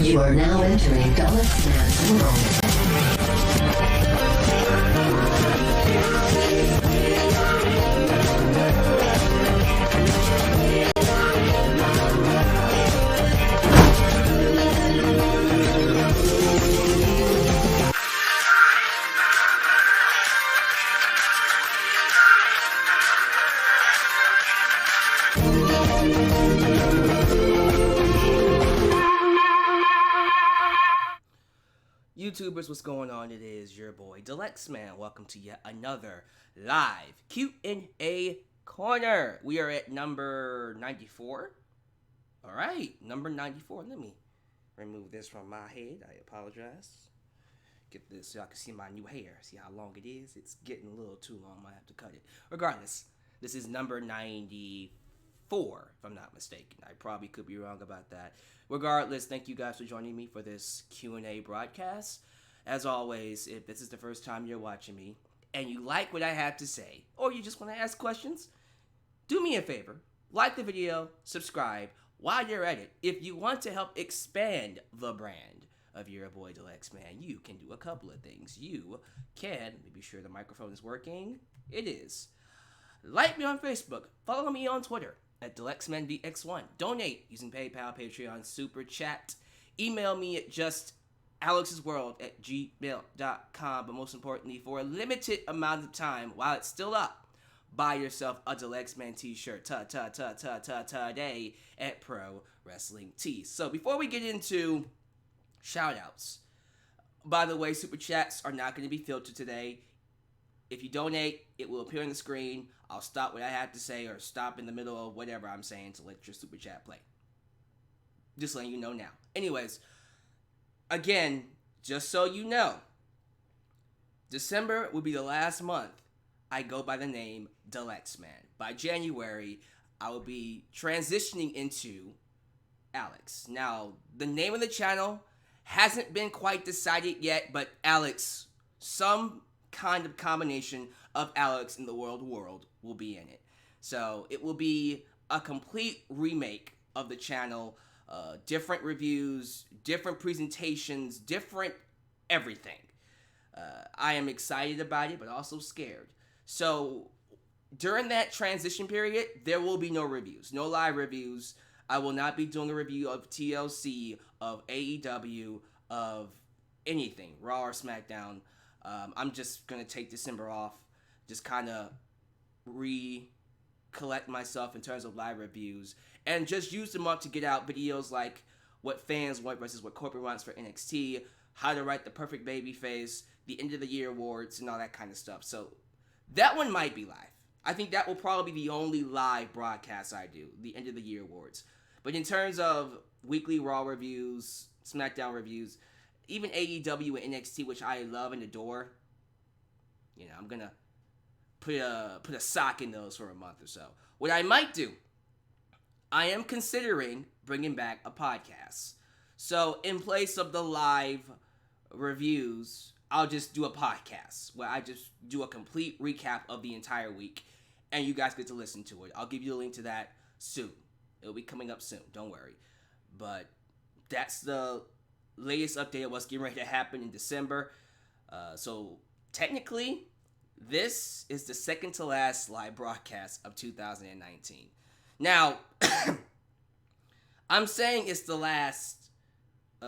You are now entering Dalyxman'S world. YouTubers, what's going on? It is your boy Dalyxman. Welcome to yet another live Q&A corner. We are at number 94. All right, number 94. Let me remove this from my head. I apologize. Get this so y'all can see my new hair. See how long it is? It's getting a little too long. I might have to cut it. Regardless, this is number 94, if I'm not mistaken. I probably could be wrong about that. Regardless, thank you guys for joining me for this Q&A broadcast. As always, if this is the first time you're watching me and you like what I have to say, or you just want to ask questions, do me a favor. Like the video, subscribe. While you're at it, if you want to help expand the brand of your boy Dalyxman, you can do a couple of things. You can, let me be sure the microphone is working. It is. Like me on Facebook. Follow me on Twitter at Dalyxman'sBX1. Donate using PayPal, Patreon, Super Chat. Email me at justalyxsworld@gmail.com. But most importantly, for a limited amount of time, while it's still up, buy yourself a Dalyxman t-shirt today at Pro Wrestling Tees. So before we get into shoutouts, by the way, Super Chats are not going to be filtered today. If you donate, it will appear on the screen. I'll stop what I have to say or stop in the middle of whatever I'm saying to let your Super Chat play. Just letting you know now. Anyways, again, just so you know, December will be the last month I go by the name Dalyxman. By January, I will be transitioning into Alyx. Now, the name of the channel hasn't been quite decided yet, but Alyx, some kind of combination of Alyx in the world will be in it. So it will be a complete remake of the channel, different reviews, different presentations, different everything. I am excited about it, but also scared. So during that transition period, there will be no reviews, no live reviews. I will not be doing a review of TLC, of AEW, of anything, Raw or SmackDown. I'm just going to take December off, just kind of recollect myself in terms of live reviews, and just use the month to get out videos like what fans want versus what corporate wants for NXT, how to write the perfect baby face, the end of the year awards, and all that kind of stuff. So that one might be live. I think that will probably be the only live broadcast I do, the end of the year awards. But in terms of weekly Raw reviews, SmackDown reviews, even AEW and NXT, which I love and adore, you know, I'm gonna put a sock in those for a month or so. What I might do, I am considering bringing back a podcast. So in place of the live reviews, I'll just do a podcast where I just do a complete recap of the entire week, and you guys get to listen to it. I'll give you a link to that soon. It'll be coming up soon. Don't worry. But that's the latest update of what's getting ready to happen in December. So technically, this is the second to last live broadcast of 2019. Now, I'm saying it's the last,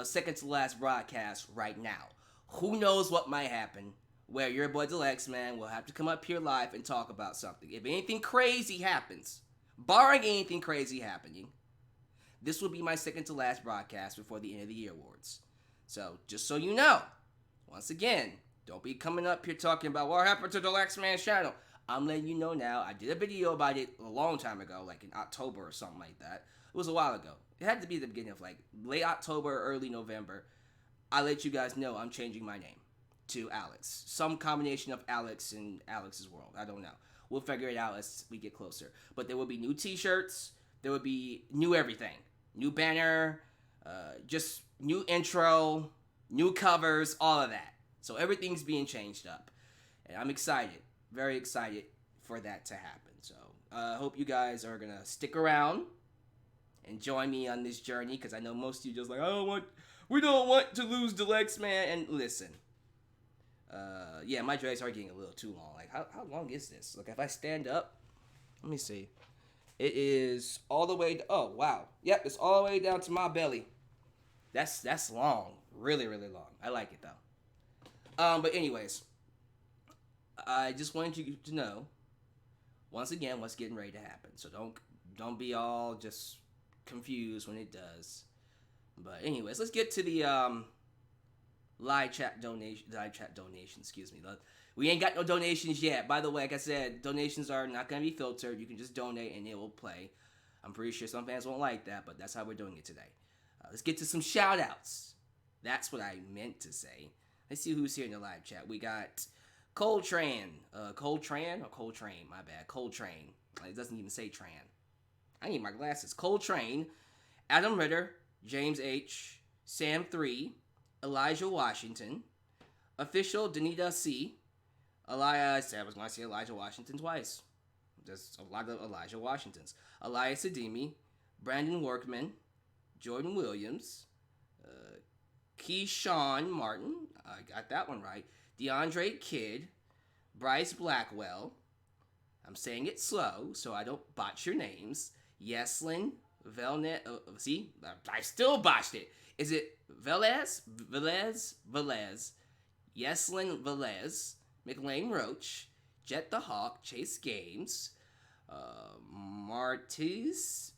second to last broadcast right now. Who knows what might happen where your boy Dalyxman will have to come up here live and talk about something. If anything crazy happens, barring anything crazy happening, this will be my second to last broadcast before the end of the year awards. So, just so you know, once again, don't be coming up here talking about what happened to Dalyxman's channel. I'm letting you know now. I did a video about it a long time ago, like in October or something like that. It was a while ago. It had to be the beginning of like late October or early November. I let you guys know I'm changing my name to Alyx. Some combination of Alyx and Alyx's World. I don't know. We'll figure it out as we get closer. But there will be new t-shirts. There will be new everything. New banner. Just new intro. New covers. All of that. So everything's being changed up. And I'm excited. Very excited for that to happen. So I hope you guys are going to stick around. and join me on this journey, because I know most of you just like, we don't want to lose Dalyxman. And listen, yeah, my dreads are getting a little too long. Like, how long is this? Like, if I stand up, let me see. It is all the way, oh, wow. Yep, it's all the way down to my belly. That's long. Really, really long. I like it, though. But anyways, I just wanted you to know, once again, what's getting ready to happen. So don't be all just confused when it does. But anyways, let's get to the live chat donation. Excuse me. We ain't got no donations yet. By the way, like I said, donations are not gonna be filtered. You can just donate and it will play. I'm pretty sure some fans won't like that, but that's how we're doing it today. Let's get to some shout-outs. That's what I meant to say. Let's see who's here in the live chat. We got Coltrane. Coltrane? My bad. Coltrane. It doesn't even say Tran. I need my glasses. Coltrane. Adam Ritter. James H. Sam 3. Elijah Washington. Official Danita C. I was going to say Elijah Washington twice. There's a lot of Elijah Washingtons. Elias Ademi. Brandon Workman. Jordan Williams. Keyshawn Martin. I got that one right. DeAndre Kidd. Bryce Blackwell. I'm saying it slow so I don't botch your names. Yeslin Velnet. See? I still botched it. Is it Velez? Yeslin Velez. McLean Roach. Jet the Hawk. Chase Games. Martis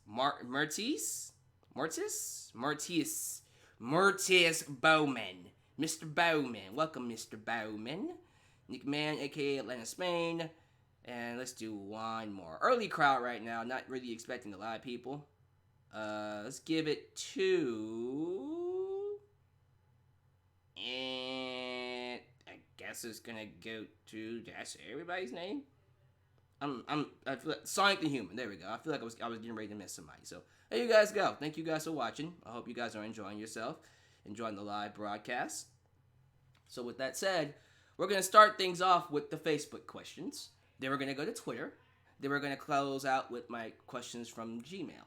Bowman. Mr. Bowman. Welcome, Mr. Bowman. McMahon, aka Atlanta, Spain. And let's do one more. Early crowd right now. Not really expecting a lot of people. Let's give it to... And I guess it's gonna go to... Did I say everybody's name? I feel like Sonic the Human. There we go. I feel like I was getting ready to miss somebody. So there you guys go. Thank you guys for watching. I hope you guys are enjoying yourself, enjoying the live broadcast. So with that said, we're gonna start things off with the Facebook questions. Then we're gonna go to Twitter. Then we're gonna close out with my questions from Gmail.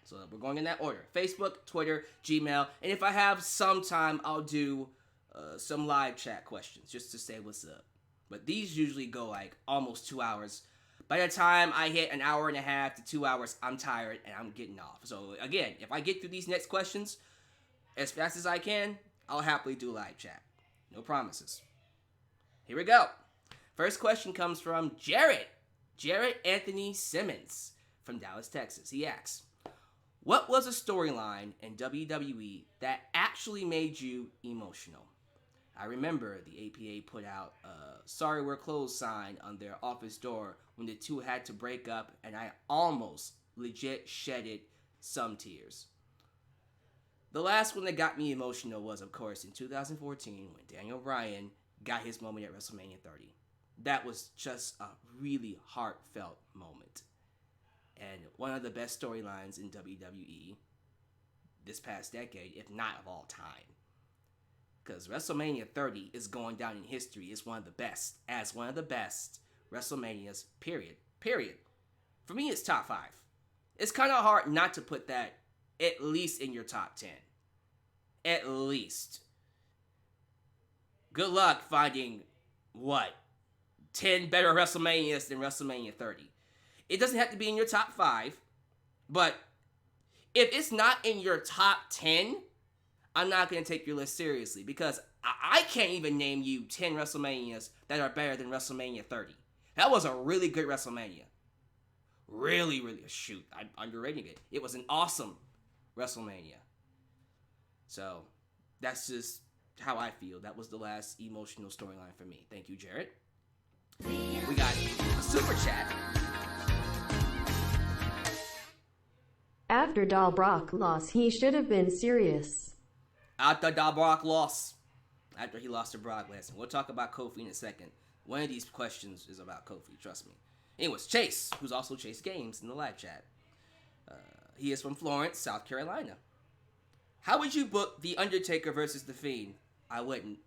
So we're going in that order: Facebook, Twitter, Gmail, and if I have some time, I'll do some live chat questions just to say what's up. But these usually go like almost 2 hours. By the time I hit an hour and a half to 2 hours, I'm tired and I'm getting off. So again, if I get through these next questions as fast as I can, I'll happily do live chat. No promises. Here we go. First question comes from Jarrett Anthony Simmons from Dallas, Texas. He asks, what was a storyline in WWE that actually made you emotional? I remember the APA put out a "Sorry We're Closed" sign on their office door when the two had to break up, and I almost legit shedded some tears. The last one that got me emotional was, of course, in 2014 when Daniel Bryan got his moment at WrestleMania 30. That was just a really heartfelt moment. And one of the best storylines in WWE this past decade, if not of all time. Because WrestleMania 30 is going down in history as one of the best WrestleManias, period. For me, it's top 5. It's kind of hard not to put that at least in your top 10. At least. Good luck finding, 10 better WrestleManias than WrestleMania 30. It doesn't have to be in your top 5, but if it's not in your top 10, I'm not going to take your list seriously, because I can't even name you 10 WrestleManias that are better than WrestleMania 30. That was a really good WrestleMania. Really, I'm underrating it. It was an awesome WrestleMania. So, that's just how I feel. That was the last emotional storyline for me. Thank you, Jarrett. We got a super chat. After Dalbrock lost, he should have been serious. After Dalbrock lost. After he lost to Brock Lesnar. We'll talk about Kofi in a second. One of these questions is about Kofi, trust me. Anyways, Chase, who's also Chase Games in the live chat. He is from Florence, South Carolina. How would you book The Undertaker versus The Fiend? I wouldn't.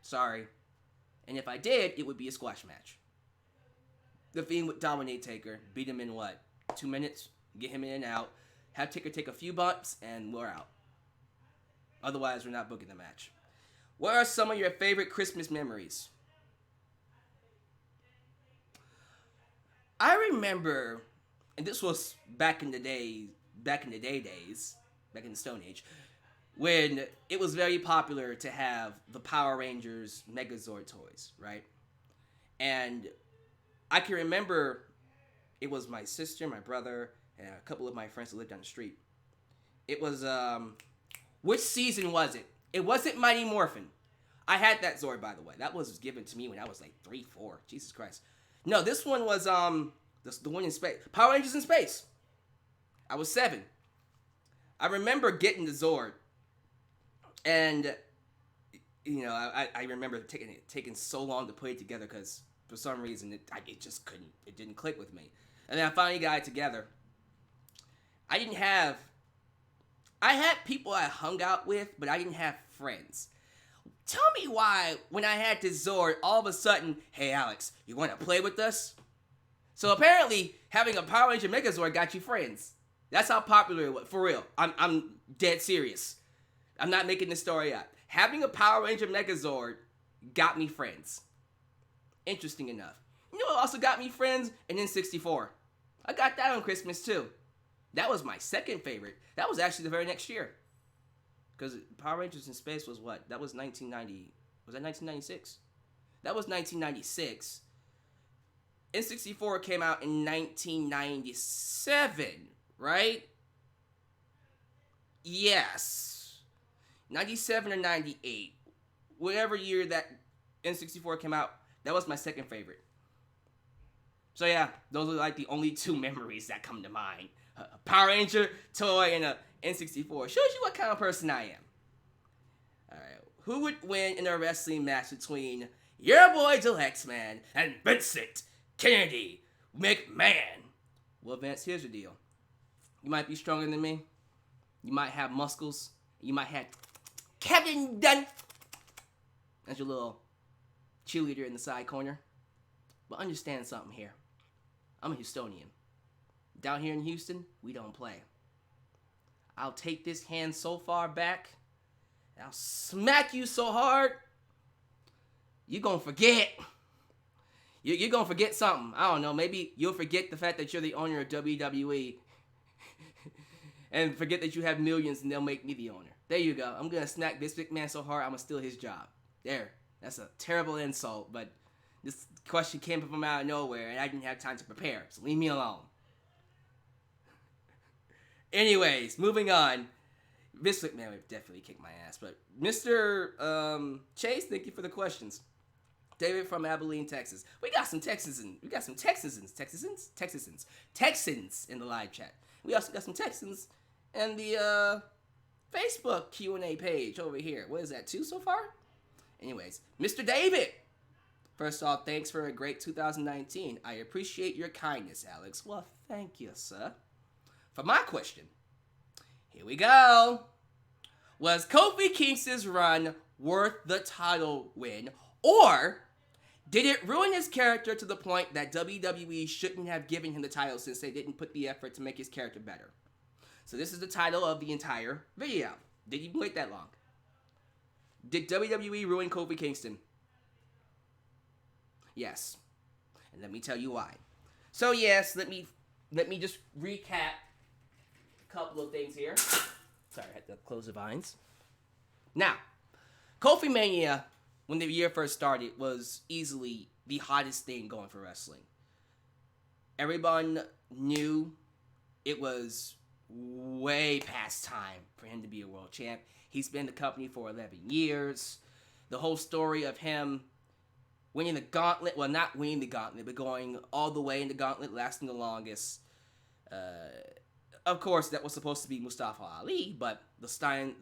Sorry. And if I did, it would be a squash match. The Fiend would dominate Taker, beat him in 2 minutes? Get him in and out. have Taker take a few bumps, and we're out. Otherwise, we're not booking the match. What are some of your favorite Christmas memories? I remember, and this was back in the Stone Age, when it was very popular to have the Power Rangers Megazord toys, right? And I can remember it was my sister, my brother, and a couple of my friends who lived down the street. It was, which season was it? It wasn't Mighty Morphin. I had that Zord, by the way. That was given to me when I was like 3, 4. Jesus Christ. No, this one was, the one in space. Power Rangers in Space. I was 7. I remember getting the Zord. And, you know, I remember taking so long to put it together because for some reason it just couldn't, it didn't click with me. And then I finally got it together. I had people I hung out with, but I didn't have friends. Tell me why, when I had this Zord, all of a sudden, hey Alyx, you want to play with us? So apparently, having a Power Ranger Megazord got you friends. That's how popular it was, for real. I'm dead serious. I'm not making this story up. Having a Power Ranger Megazord got me friends. Interesting enough. You know what also got me friends? An N64. I got that on Christmas too. That was my second favorite. That was actually the very next year. Because Power Rangers in Space was what? That was 1990. Was that 1996? That was 1996. N64 came out in 1997, right? Yes. 97 or 98. Whatever year that N64 came out, that was my second favorite. So yeah, those are like the only 2 memories that come to mind. A Power Ranger toy and a N64. Shows you what kind of person I am. Alright, who would win in a wrestling match between your boy Dalyxman and Vincent Kennedy McMahon? Well, Vince, here's the deal. You might be stronger than me. You might have muscles. You might have Kevin Dunn as your little cheerleader in the side corner. But understand something here. I'm a Houstonian. Down here in Houston, we don't play. I'll take this hand so far back, and I'll smack you so hard, you're gonna forget. You're gonna forget something. I don't know, maybe you'll forget the fact that you're the owner of WWE and forget that you have millions and they'll make me the owner. There you go. I'm gonna smack this big man so hard, I'm gonna steal his job. There. That's a terrible insult, but this question came from out of nowhere and I didn't have time to prepare, so leave me alone. Anyways, moving on. Vince McMahon would definitely kick my ass, but Mr. Chase, thank you for the questions. David from Abilene, Texas. We got some Texans in the live chat. We also got some Texans in the Facebook Q&A page over here. What is that, 2 so far? Anyways, Mr. David. First off, thanks for a great 2019. I appreciate your kindness, Alyx. Well, thank you, sir. For my question, here we go. Was Kofi Kingston's run worth the title win, or did it ruin his character to the point that WWE shouldn't have given him the title since they didn't put the effort to make his character better? So this is the title of the entire video. Didn't even wait that long. Did WWE ruin Kofi Kingston? Yes. And let me tell you why. So yes, let me just recap couple of things here. Sorry, I had to close the vines. Now, Kofi Mania, when the year first started, was easily the hottest thing going for wrestling. Everyone knew it was way past time for him to be a world champ. He's been in the company for 11 years. The whole story of him winning the gauntlet, well, not winning the gauntlet, but going all the way in the gauntlet, lasting the longest. Of course, that was supposed to be Mustafa Ali, but the stars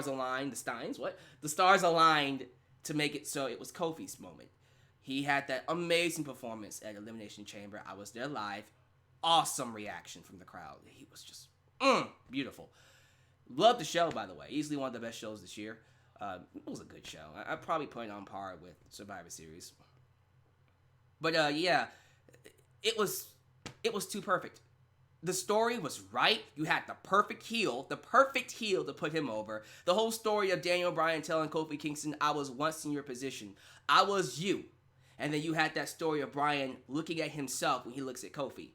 aligned. The stars aligned to make it so it was Kofi's moment. He had that amazing performance at Elimination Chamber. I was there live. Awesome reaction from the crowd. He was just beautiful. Loved the show, by the way. Easily one of the best shows this year. It was a good show. I'd probably put it on par with Survivor Series. But yeah, it was too perfect. The story was right. You had the perfect heel to put him over. The whole story of Daniel Bryan telling Kofi Kingston, I was once in your position. I was you. And then you had that story of Bryan looking at himself when he looks at Kofi.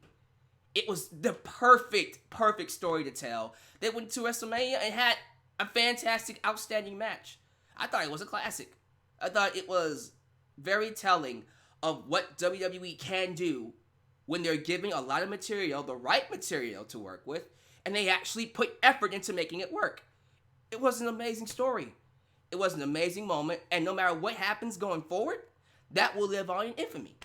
It was the perfect story to tell. They went to WrestleMania and had a fantastic, outstanding match. I thought it was a classic. I thought it was very telling of what WWE can do when they're giving a lot of material, the right material to work with, and they actually put effort into making it work. It was an amazing story. It was an amazing moment, and no matter what happens going forward, that will live on in infamy.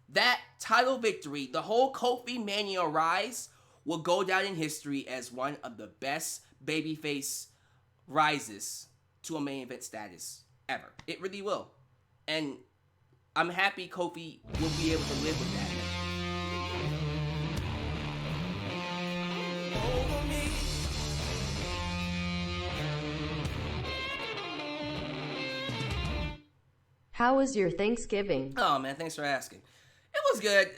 That title victory, the whole Kofi Mania rise, will go down in history as one of the best babyface rises to a main event status ever. It really will. And I'm happy Kofi will be able to live with that. How was your Thanksgiving? Oh man, thanks for asking. It was good.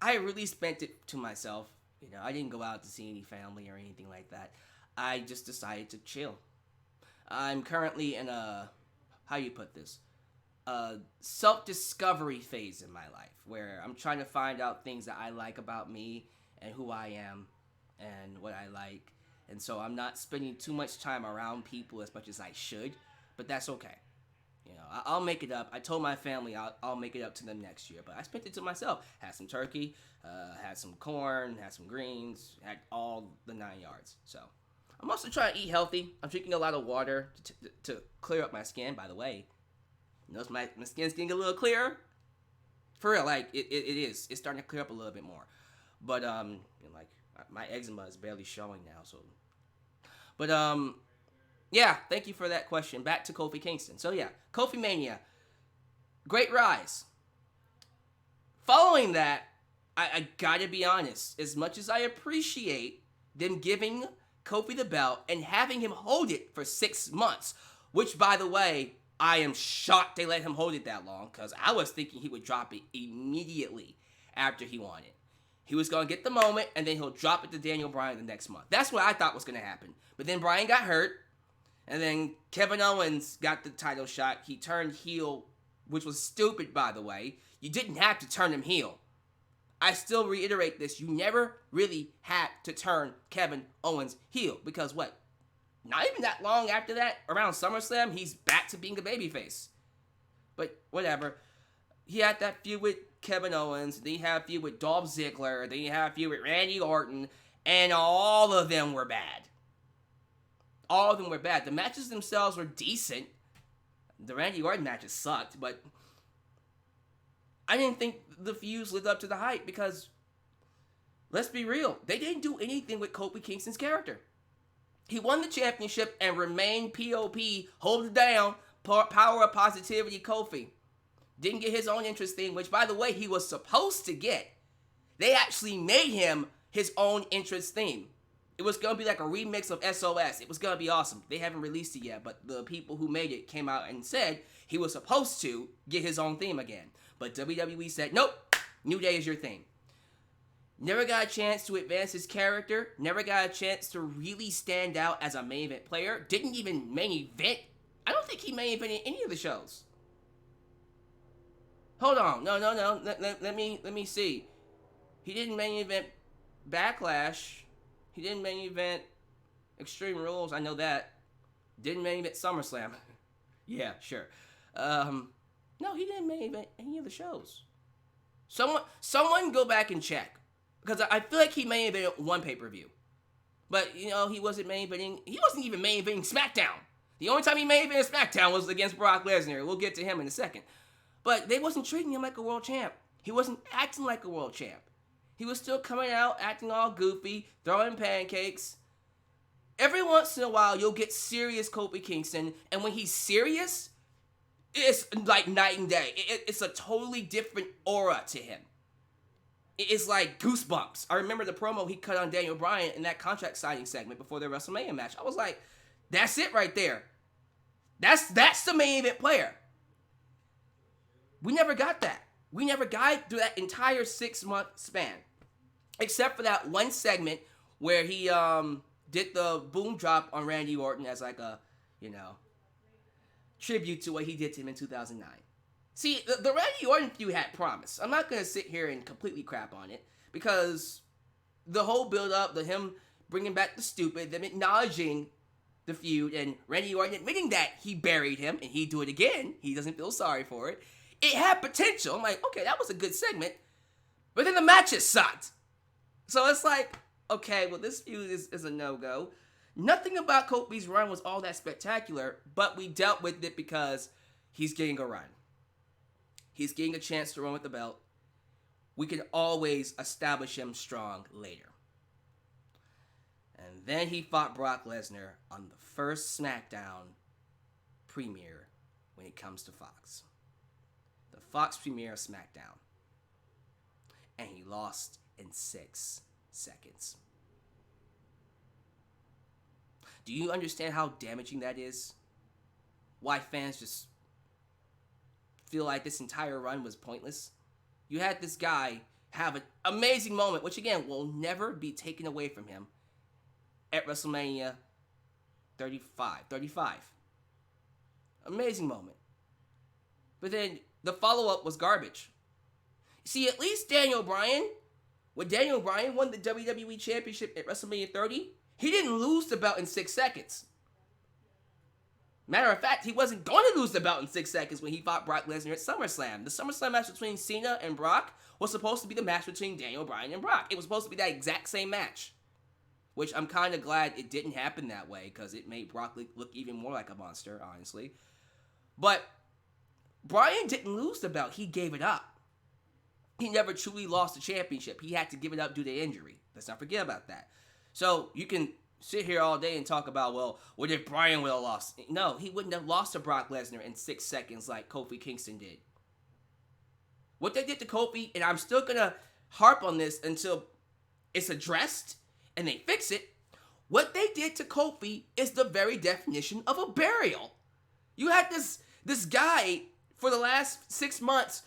I really spent it to myself. You know, I didn't go out to see any family or anything like that. I just decided to chill. I'm currently in a, how you put this? A self-discovery phase in my life where I'm trying to find out things that I like about me and who I am and what I like. And so I'm not spending too much time around people as much as I should, but that's okay. You know, I'll make it up. I told my family I'll make it up to them next year, but I spent it to myself. Had some turkey, had some corn, had some greens, had all the 9 yards. So I'm also trying to eat healthy. I'm drinking a lot of water to clear up my skin, by the way. Notice my skin's getting a little clearer. For real, like, it is. It's starting to clear up a little bit more. But, you know, like, my eczema is barely showing now, so. But, yeah, thank you for that question. Back to Kofi Kingston. So, yeah, Kofi Mania. Great rise. Following that, I gotta be honest. As much as I appreciate them giving Kofi the belt and having him hold it for 6 months, which, by the way, I am shocked they let him hold it that long, because I was thinking he would drop it immediately after he won it. He was going to get the moment, and then he'll drop it to Daniel Bryan the next month. That's what I thought was going to happen. But then Bryan got hurt, and then Kevin Owens got the title shot. He turned heel, which was stupid, by the way. You didn't have to turn him heel. I still reiterate this. You never really had to turn Kevin Owens heel, because what? Not even that long after that, around SummerSlam, he's back to being a babyface. But whatever. He had that feud with Kevin Owens, then he had a feud with Dolph Ziggler, then he had a feud with Randy Orton, and all of them were bad. All of them were bad. The matches themselves were decent. The Randy Orton matches sucked, but I didn't think the feuds lived up to the hype, because, let's be real, they didn't do anything with Kofi Kingston's character. He won the championship and remained POP, hold it down, power of positivity Kofi. Didn't get his own interest thing, which, by the way, he was supposed to get. They actually made him his own interest theme. It was going to be like a remix of SOS. It was going to be awesome. They haven't released it yet, but the people who made it came out and said he was supposed to get his own theme again. But WWE said, nope, New Day is your theme. Never got a chance to advance his character. Never got a chance to really stand out as a main event player. Didn't even main event. I don't think he main evented any of the shows. Hold on. No. Let me see. He didn't main event Backlash. He didn't main event Extreme Rules. I know that. Didn't main event SummerSlam. Yeah, sure. No, he didn't main event any of the shows. Someone go back and check. Because I feel like he main evented one pay-per-view. But, you know, he wasn't even main eventing SmackDown. The only time he main evented SmackDown was against Brock Lesnar. We'll get to him in a second. But they wasn't treating him like a world champ. He wasn't acting like a world champ. He was still coming out, acting all goofy, throwing pancakes. Every once in a while, you'll get serious Kofi Kingston. And when he's serious, it's like night and day. It's a totally different aura to him. It's like goosebumps. I remember the promo he cut on Daniel Bryan in that contract signing segment before their WrestleMania match. I was like, that's it right there. That's the main event player. We never got that. We never got through that entire 6-month span. Except for that one segment where he did the boom drop on Randy Orton as like a, tribute to what he did to him in 2009. See, the Randy Orton feud had promise. I'm not going to sit here and completely crap on it, because the whole build-up, him bringing back the stupid, them acknowledging the feud, and Randy Orton admitting that he buried him, and he'd do it again. He doesn't feel sorry for it. It had potential. I'm like, okay, that was a good segment. But then the matches sucked. So it's like, okay, well, this feud is a no-go. Nothing about Kofi's run was all that spectacular, but we dealt with it because he's getting a run. He's getting a chance to run with the belt. We can always establish him strong later. And then he fought Brock Lesnar on the first SmackDown premiere when it comes to Fox. The Fox premiere of SmackDown. And he lost in 6 seconds. Do you understand how damaging that is? Why fans just feel like this entire run was pointless? You had this guy have an amazing moment, which again will never be taken away from him, at WrestleMania 35. Amazing moment. But then the follow-up was garbage. See, at least when Daniel Bryan won the WWE Championship at WrestleMania 30, he didn't lose the belt in 6 seconds. Matter of fact, he wasn't going to lose the belt in 6 seconds when he fought Brock Lesnar at SummerSlam. The SummerSlam match between Cena and Brock was supposed to be the match between Daniel Bryan and Brock. It was supposed to be that exact same match. Which I'm kind of glad it didn't happen that way, because it made Brock look even more like a monster, honestly. But Bryan didn't lose the belt. He gave it up. He never truly lost the championship. He had to give it up due to injury. Let's not forget about that. So you can sit here all day and talk about, well, what if Bryan would have lost? No, he wouldn't have lost to Brock Lesnar in 6 seconds like Kofi Kingston did. What they did to Kofi, and I'm still going to harp on this until it's addressed and they fix it. What they did to Kofi is the very definition of a burial. You had this guy for the last 6 months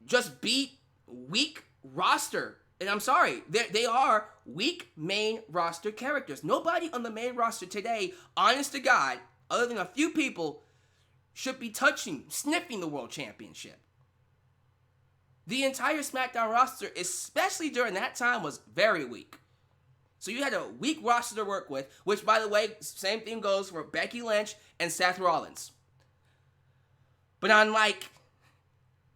just beat weak roster. And I'm sorry, they are weak main roster characters. Nobody on the main roster today, honest to God, other than a few people, should be sniffing the world championship. The entire SmackDown roster, especially during that time, was very weak. So you had a weak roster to work with, which, by the way, same thing goes for Becky Lynch and Seth Rollins. But unlike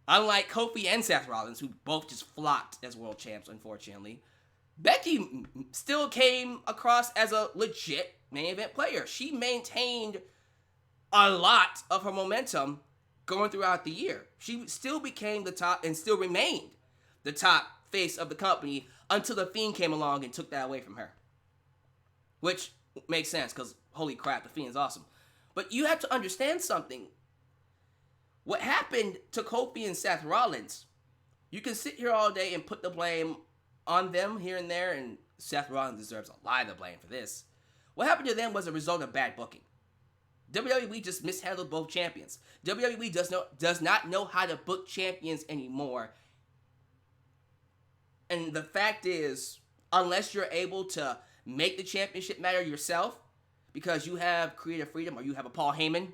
Kofi and Seth Rollins, who both just flopped as world champs, unfortunately, Becky still came across as a legit main event player. She maintained a lot of her momentum going throughout the year. She still became the top and still remained the top face of the company until the Fiend came along and took that away from her. Which makes sense, because holy crap, the Fiend is awesome. But you have to understand something. What happened to Kofi and Seth Rollins, you can sit here all day and put the blame on them here and there, and Seth Rollins deserves a lot of the blame for this. What happened to them was a result of bad booking. WWE just mishandled both champions. WWE does not know how to book champions anymore. And the fact is, unless you're able to make the championship matter yourself, because you have creative freedom or you have a Paul Heyman,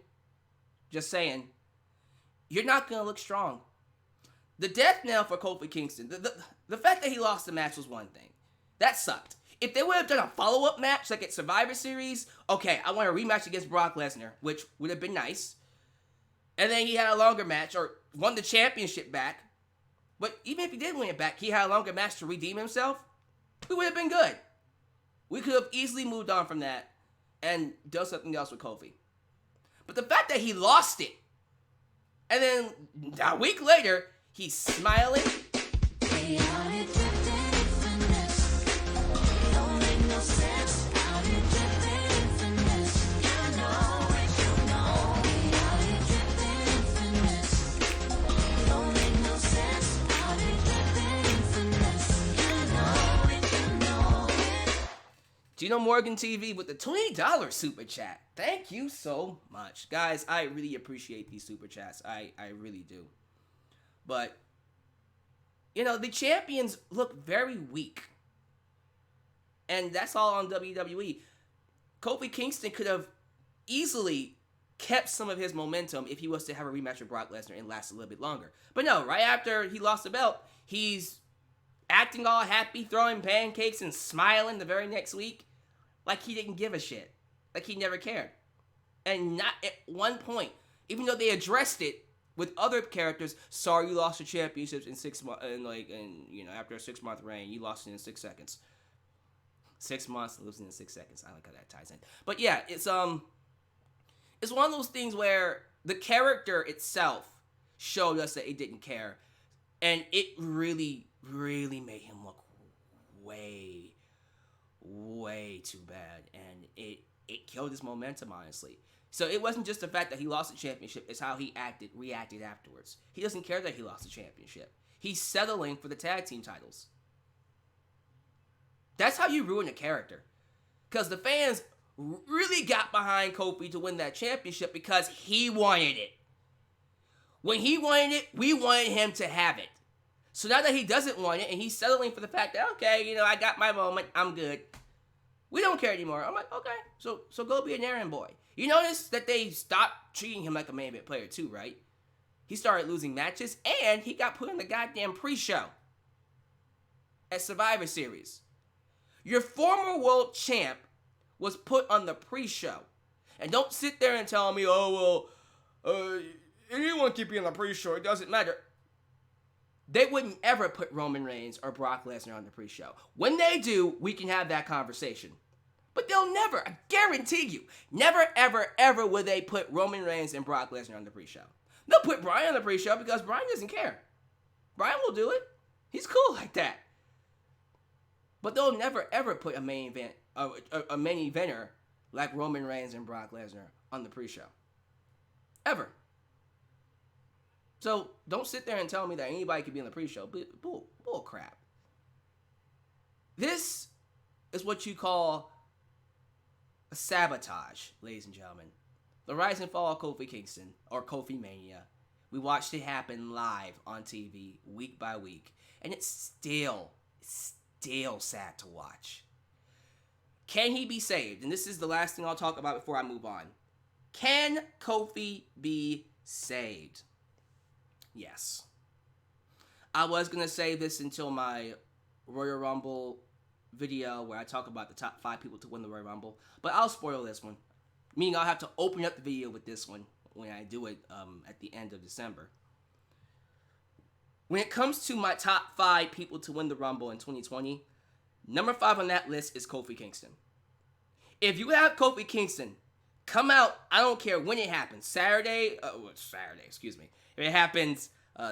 just saying, you're not going to look strong. The death knell for Kofi Kingston, the fact that he lost the match was one thing. That sucked. If they would have done a follow-up match like at Survivor Series, okay, I want a rematch against Brock Lesnar, which would have been nice. And then he had a longer match or won the championship back. But even if he did win it back, he had a longer match to redeem himself. We would have been good. We could have easily moved on from that and done something else with Kofi. But the fact that he lost it, and then a week later, he's smiling. Gino Morgan TV with the $20 super chat. Thank you so much. Guys, I really appreciate these super chats. I really do. But, the champions look very weak And that's all on WWE. Kofi Kingston could have easily kept some of his momentum if he was to have a rematch with Brock Lesnar and last a little bit longer. But no, right after he lost the belt, he's acting all happy, throwing pancakes and smiling the very next week like he didn't give a shit. Like he never cared. And not at one point, even though they addressed it with other characters, sorry you lost the championships in 6 months, and after a 6-month reign, you lost it in 6 seconds. 6 months, losing in 6 seconds. I like how that ties in. But yeah, it's one of those things where the character itself showed us that it didn't care, and it really, really made him look way, way too bad, and it killed his momentum, honestly. So it wasn't just the fact that he lost the championship, it's how he reacted afterwards. He doesn't care that he lost the championship. He's settling for the tag team titles. That's how you ruin a character. Because the fans really got behind Kofi to win that championship because he wanted it. When he wanted it, we wanted him to have it. So now that he doesn't want it and he's settling for the fact that, okay, I got my moment, I'm good. We don't care anymore. I'm like, okay, so go be an errand boy. You notice that they stopped treating him like a main event player too, right? He started losing matches and he got put in the goddamn pre-show at Survivor Series. Your former world champ was put on the pre-show. And don't sit there and tell me, anyone can be on the pre-show, it doesn't matter. They wouldn't ever put Roman Reigns or Brock Lesnar on the pre-show. When they do, we can have that conversation. But they'll never, I guarantee you, never, ever, ever will they put Roman Reigns and Brock Lesnar on the pre-show. They'll put Bryan on the pre-show because Bryan doesn't care. Bryan will do it. He's cool like that. But they'll never, ever put a main event, a main eventer like Roman Reigns and Brock Lesnar on the pre-show. Ever. So don't sit there and tell me that anybody could be on the pre-show. Bull crap. This is what you call a sabotage, ladies and gentlemen. The rise and fall of Kofi Kingston, or Kofi Mania. We watched it happen live on TV, week by week. And it's still sad to watch. Can he be saved? And this is the last thing I'll talk about before I move on. Can Kofi be saved? Yes. I was going to save this until my Royal Rumble video where I talk about the top 5 people to win the Royal Rumble, but I'll spoil this one. Meaning I'll have to open up the video with this one when I do it at the end of December. When it comes to my top 5 people to win the Rumble in 2020, number 5 on that list is Kofi Kingston. If you have Kofi Kingston come out, I don't care when it happens, Saturday, if it happens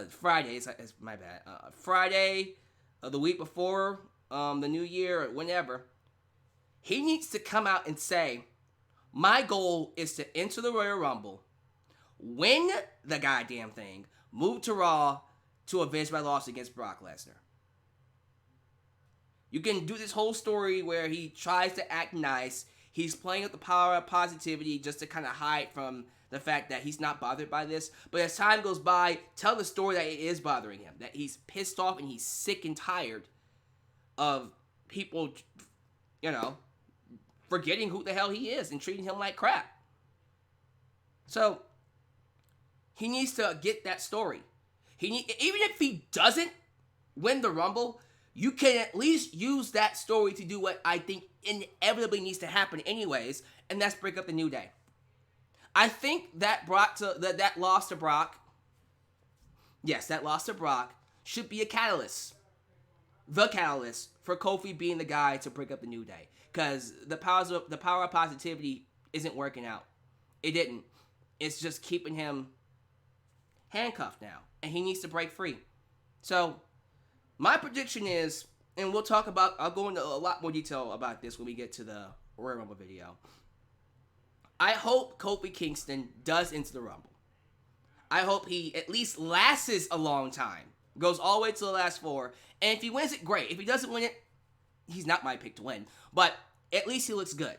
Friday, it's my bad, Friday of the week before the new year or whenever, he needs to come out and say, my goal is to enter the Royal Rumble, win the goddamn thing, move to Raw to avenge my loss against Brock Lesnar. You can do this whole story where he tries to act nice. He's playing with the power of positivity just to kind of hide from the fact that he's not bothered by this. But as time goes by, tell the story that it is bothering him, that he's pissed off and he's sick and tired of people, forgetting who the hell he is and treating him like crap. So, he needs to get that story. Even if he doesn't win the Rumble, you can at least use that story to do what I think inevitably needs to happen anyways, and that's break up the New Day. I think that loss to Brock, should be a catalyst. The catalyst for Kofi being the guy to break up the New Day. Because the power of positivity isn't working out. It didn't. It's just keeping him handcuffed now. And he needs to break free. So, my prediction is, and I'll go into a lot more detail about this when we get to the Royal Rumble video. I hope Kofi Kingston does enter the Rumble. I hope he at least lasts a long time. Goes all the way to the last 4. And if he wins it, great. If he doesn't win it, he's not my pick to win. But at least he looks good.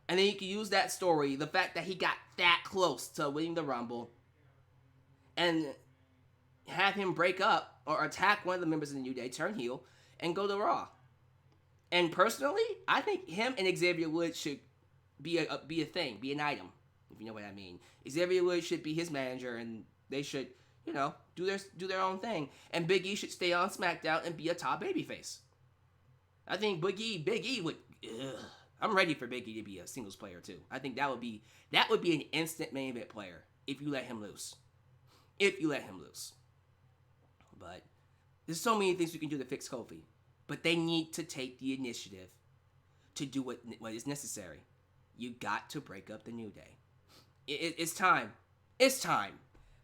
And then you can use that story, the fact that he got that close to winning the Rumble, and have him break up or attack one of the members of the New Day, turn heel, and go to Raw. And personally, I think him and Xavier Woods should be a thing, be an item, if you know what I mean. Xavier Woods should be his manager, and they should, do their own thing. And Big E should stay on SmackDown and be a top babyface. I think Big E would. I'm ready for Big E to be a singles player too. I think that would be an instant main event player if you let him loose. But there's so many things we can do to fix Kofi, but they need to take the initiative to do what is necessary. You got to break up the New Day. It's time. It's time.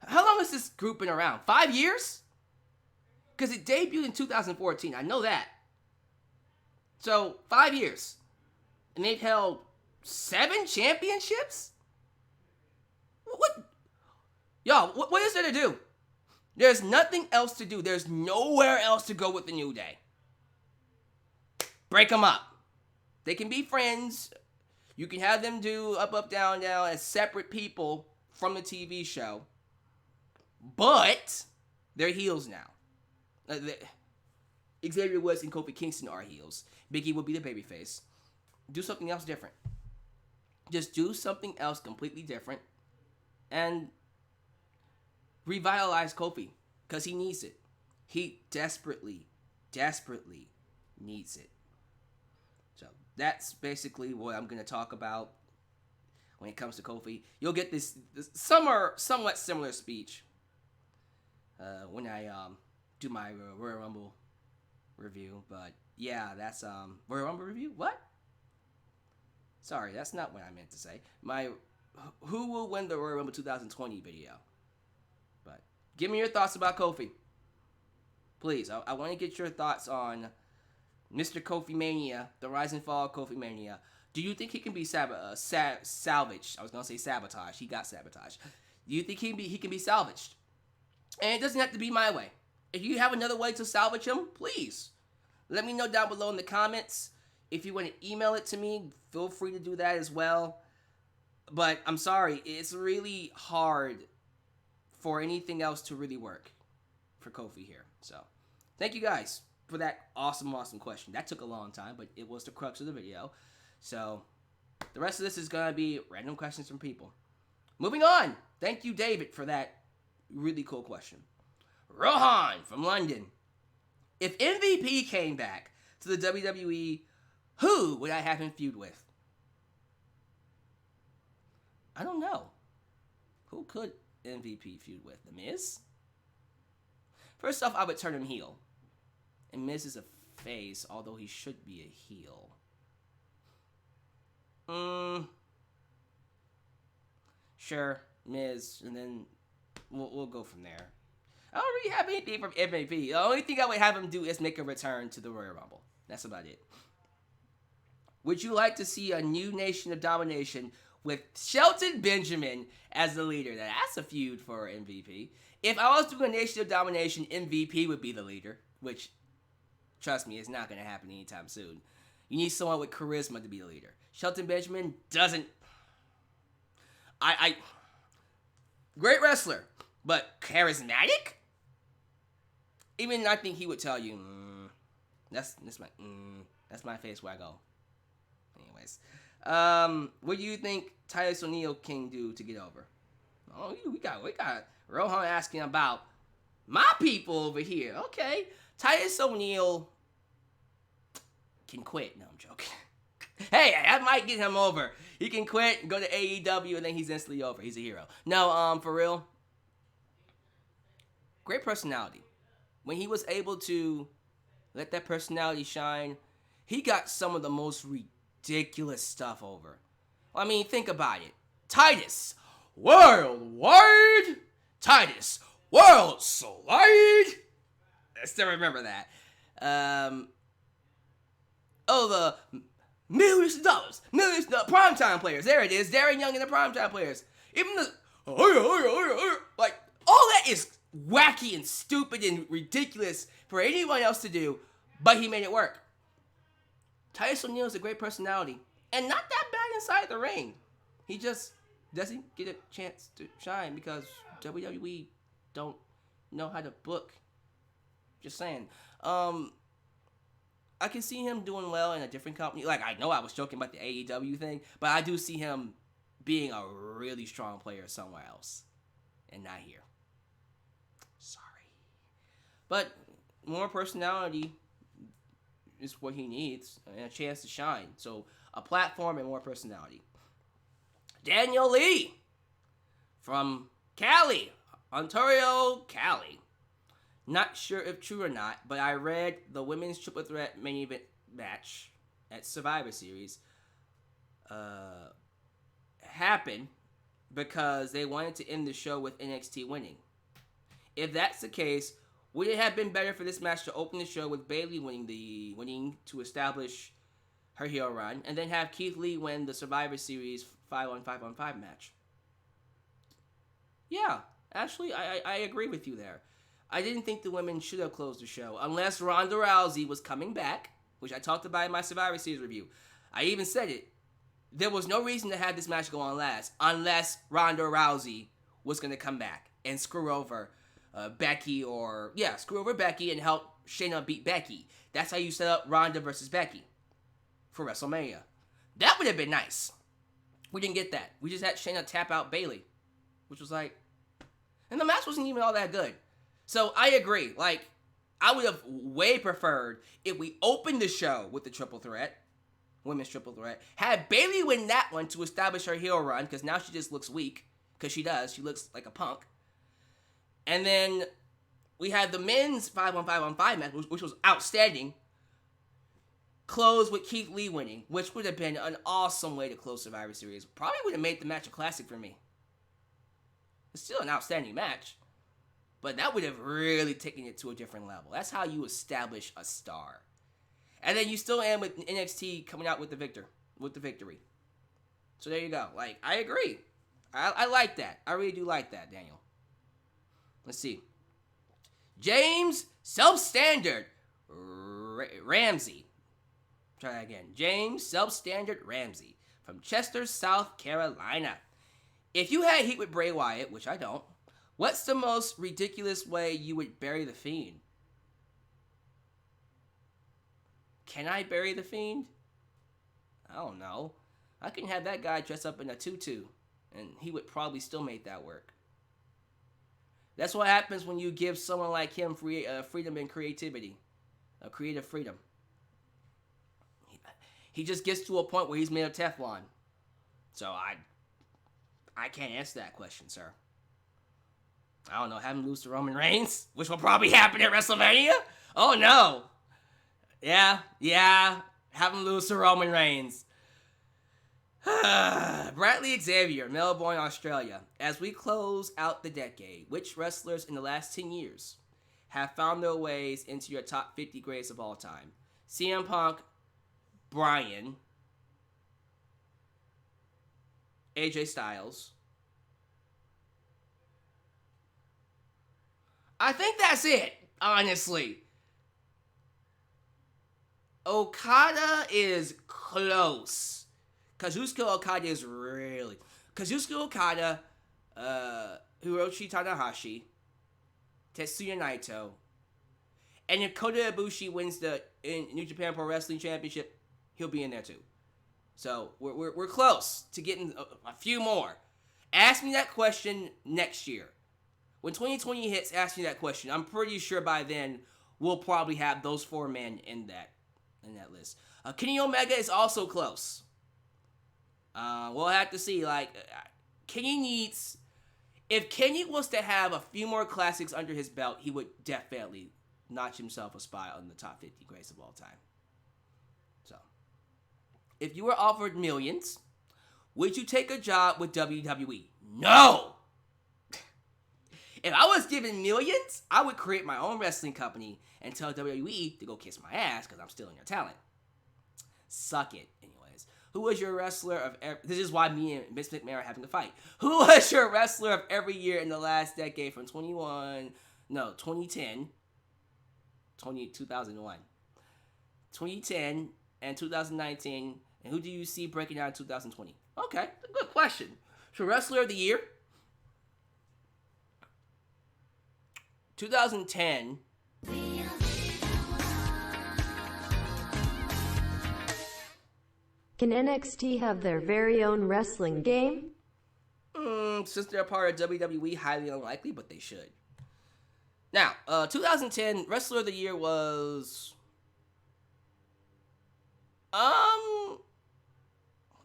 How long has this group been around? 5 years? Because it debuted in 2014. I know that. So, 5 years. And they've held 7 championships? What? Y'all, what is there to do? There's nothing else to do. There's nowhere else to go with the New Day. Break them up. They can be friends. You can have them do up, down, down as separate people from the TV show. But they're heels now. Xavier Woods and Kofi Kingston are heels. Big E will be the babyface. Do something else different. Just do something else completely different. And revitalize Kofi. Because he needs it. He desperately needs it. So that's basically what I'm going to talk about when it comes to Kofi. You'll get this somewhat similar speech when I do my Royal Rumble review. But yeah, that's Royal Rumble review? What? Sorry, that's not what I meant to say. My Who Will Win the Royal Rumble 2020 video. But give me your thoughts about Kofi. Please, I want to get your thoughts on Mr. Kofi Mania, the rise and fall of Kofi Mania. Do you think he can be salvaged? I was going to say sabotage. He got sabotaged. Do you think he can be salvaged? And it doesn't have to be my way. If you have another way to salvage him, please let me know down below in the comments. If you want to email it to me, feel free to do that as well. But I'm sorry, it's really hard for anything else to really work for Kofi here. So, thank you guys for that awesome question. That took a long time, but it was the crux of the video. So, the rest of this is going to be random questions from people. Moving on. Thank you, David, for that really cool question. Rohan from London. If MVP came back to the WWE, who would I have him feud with? I don't know. Who could MVP feud with? The Miz? First off, I would turn him heel. And Miz is a face, although he should be a heel. Sure, Miz, and then we'll go from there. I don't really have anything from MVP. The only thing I would have him do is make a return to the Royal Rumble. That's about it. Would you like to see a new Nation of Domination with Shelton Benjamin as the leader? Now, that's a feud for MVP. If I was doing a Nation of Domination, MVP would be the leader, which, trust me, is not going to happen anytime soon. You need someone with charisma to be the leader. Shelton Benjamin doesn't... Great wrestler, but charismatic? Even I think he would tell you, that's my face where I go. Anyways, what do you think Titus O'Neil can do to get over? Oh, we got Rohan asking about my people over here. Okay, Titus O'Neil can quit. No, I'm joking. Hey, that might get him over. He can quit and go to AEW, and then he's instantly over. He's a hero. No, for real. Great personality. When he was able to let that personality shine, he got some of the most ridiculous stuff over. I mean, think about it. Titus, worldwide. Titus, world slide. I still remember that. The millions of dollars, primetime players. There it is, Darren Young and the primetime players. Even the like, all that is wacky and stupid and ridiculous for anyone else to do, but he made it work. Titus O'Neil is a great personality and not that bad inside the ring. He just doesn't get a chance to shine because WWE don't know how to book. Just saying. I can see him doing well in a different company. Like, I know I was joking about the AEW thing, but I do see him being a really strong player somewhere else and not here. Sorry. But more personality is what he needs and a chance to shine. So a platform and more personality. Daniel Lee from Cali, Ontario, Cali. Not sure if true or not, but I read the women's triple threat main event match at Survivor Series happened because they wanted to end the show with NXT winning. If that's the case, would it have been better for this match to open the show with Bayley winning to establish her heel run, and then have Keith Lee win the Survivor Series 5-on-5-on-5 match? Yeah, actually, I agree with you there. I didn't think the women should have closed the show unless Ronda Rousey was coming back, which I talked about in my Survivor Series review. I even said it. There was no reason to have this match go on last unless Ronda Rousey was going to come back and screw over Becky screw over Becky and help Shayna beat Becky. That's how you set up Ronda versus Becky for WrestleMania. That would have been nice. We didn't get that. We just had Shayna tap out Bayley, which was like, and the match wasn't even all that good. So I agree. Like, I would have way preferred if we opened the show with the triple threat, women's triple threat, had Bayley win that one to establish her heel run, because now she just looks weak, because she does. She looks like a punk. And then we had the men's 5-on-5-on-5 match, which was outstanding, close with Keith Lee winning, which would have been an awesome way to close Survivor Series. Probably would have made the match a classic for me. It's still an outstanding match, but that would have really taken it to a different level. That's how you establish a star. And then you still end with NXT coming out with the victory. So there you go. Like, I agree. I like that. I really do like that, Daniel. Let's see. James Self-Standard Ramsey. Try that again. James Self-Standard Ramsey from Chester, South Carolina. If you had heat with Bray Wyatt, which I don't, what's the most ridiculous way you would bury the Fiend? Can I bury the Fiend? I don't know. I can have that guy dress up in a tutu, and he would probably still make that work. That's what happens when you give someone like him freedom and creativity. Creative freedom. He just gets to a point where he's made of Teflon. So I can't answer that question, sir. I don't know, have him lose to Roman Reigns, which will probably happen at WrestleMania? Oh, no. Yeah, have him lose to Roman Reigns. Bradley Xavier, Melbourne, Australia. As we close out the decade, which wrestlers in the last 10 years have found their ways into your top 50 greats of all time? CM Punk, Bryan, AJ Styles. I think that's it, honestly. Okada is close. Kazuchika Okada is really... Kazuchika Okada, Hiroshi Tanahashi, Tetsuya Naito, and if Kota Ibushi wins the New Japan Pro Wrestling Championship, he'll be in there too. So we're close to getting a few more. Ask me that question next year. When 2020 hits, ask me that question. I'm pretty sure by then we'll probably have those 4 men in that list. Kenny Omega is also close. We'll have to see. Like, Kenny needs... If Kenny was to have a few more classics under his belt, he would definitely notch himself a spot on the top 50 greats of all time. So, if you were offered millions, would you take a job with WWE? No! If I was given millions, I would create my own wrestling company and tell WWE to go kiss my ass because I'm stealing your talent. Suck it. Anyways, who was your wrestler of... This is why me and Vince McMahon are having to fight. Who was your wrestler of every year in the last decade from 2010, 2001, 2010, and 2019, and who do you see breaking out in 2020? Okay, good question. So wrestler of the year, 2010, Can NXT have their very own wrestling game? Since they're a part of WWE, highly unlikely, but they should. Now, 2010 Wrestler of the Year was... What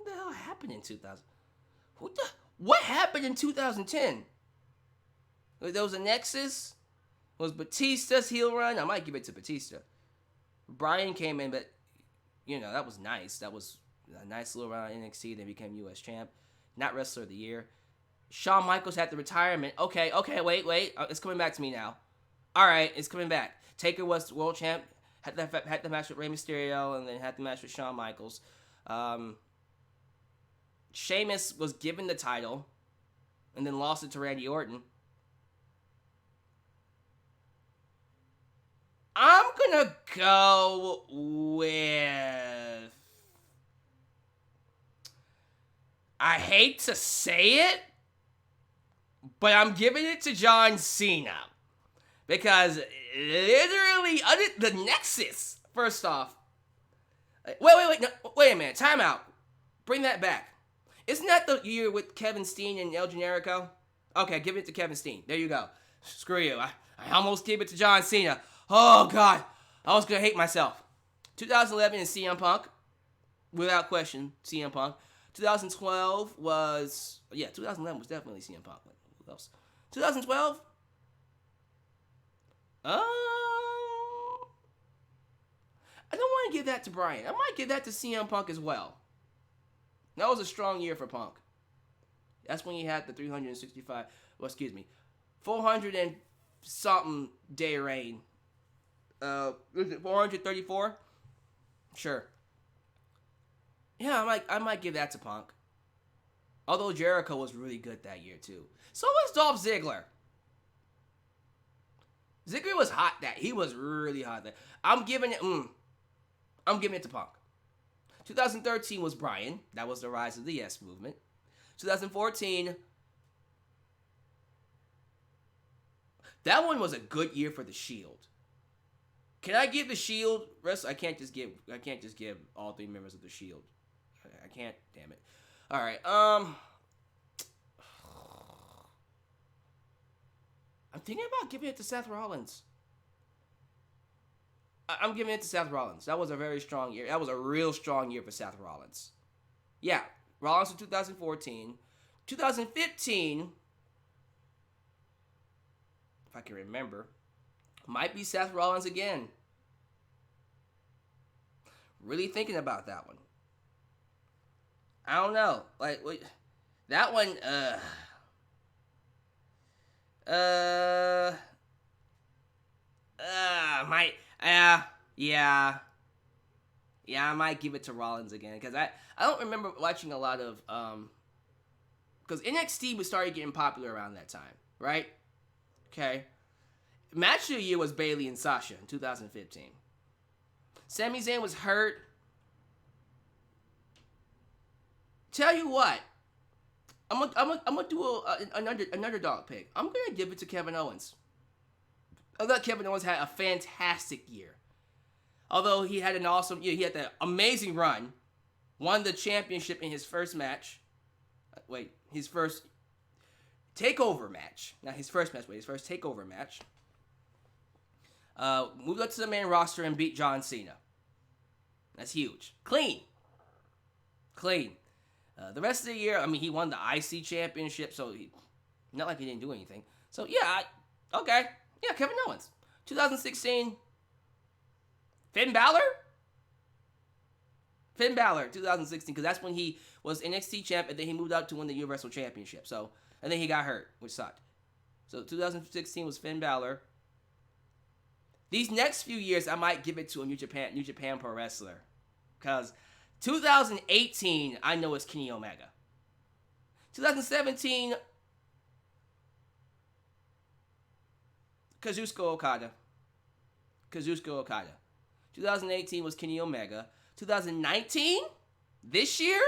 the hell happened in 2000? What happened in 2010? There was a Nexus. Was Batista's heel run? I might give it to Batista. Bryan came in, but, you know, that was nice. That was a nice little run on NXT. Then became U.S. champ. Not Wrestler of the Year. Shawn Michaels had the retirement. Okay, wait. It's coming back to me now. All right, it's coming back. Taker was world champ. Had the match with Rey Mysterio, and then had the match with Shawn Michaels. Sheamus was given the title, and then lost it to Randy Orton. I'm gonna go with... I hate to say it, but I'm giving it to John Cena. Because literally, the Nexus, first off. Wait a minute, time out. Bring that back. Isn't that the year with Kevin Steen and El Generico? Okay, give it to Kevin Steen. There you go. Screw you. I almost gave it to John Cena. Oh, God. I was going to hate myself. 2011 is CM Punk. Without question, CM Punk. 2012 was... Yeah, 2011 was definitely CM Punk. Who else? 2012? I don't want to give that to Bryan. I might give that to CM Punk as well. That was a strong year for Punk. That's when he had the 400 and something day reign. Was it 434? Sure. Yeah, I might give that to Punk. Although Jericho was really good that year too. So was Dolph Ziggler. Ziggler was hot he was really hot that. I'm giving it to Punk. 2013 was Bryan. That was the rise of the Yes Movement. 2014. That one was a good year for the Shield. Can I give the Shield I can't just give all three members of the Shield. I can't, damn it. All right. I'm thinking about giving it to Seth Rollins. I'm giving it to Seth Rollins. That was a very strong year. That was a real strong year for Seth Rollins. Yeah, Rollins in 2014. 2015, if I can remember, might be Seth Rollins again. Really thinking about that one. I don't know. That one, I might give it to Rollins again, because I don't remember watching a lot of, because NXT started getting popular around that time, right? Okay. Match of the year was Bayley and Sasha in 2015. Sami Zayn was hurt. Tell you what, I'm gonna do an underdog pick. I'm gonna give it to Kevin Owens. I thought Kevin Owens had a fantastic year. Although he had an awesome year, he had that amazing run, won the championship in his first match. His first takeover match. Not his first match, his first takeover match. Moved up to the main roster and beat John Cena. That's huge. Clean. The rest of the year, he won the IC championship, so not like he didn't do anything. So yeah, okay. Yeah, Kevin Owens. 2016, Finn Balor, 2016, because that's when he was NXT champ, and then he moved up to win the Universal Championship. So, and then he got hurt, which sucked. So 2016 was Finn Balor. These next few years, I might give it to a New Japan Pro Wrestler, because 2018, I know it's Kenny Omega. 2017, Kazuchika Okada. 2018 was Kenny Omega. 2019, this year,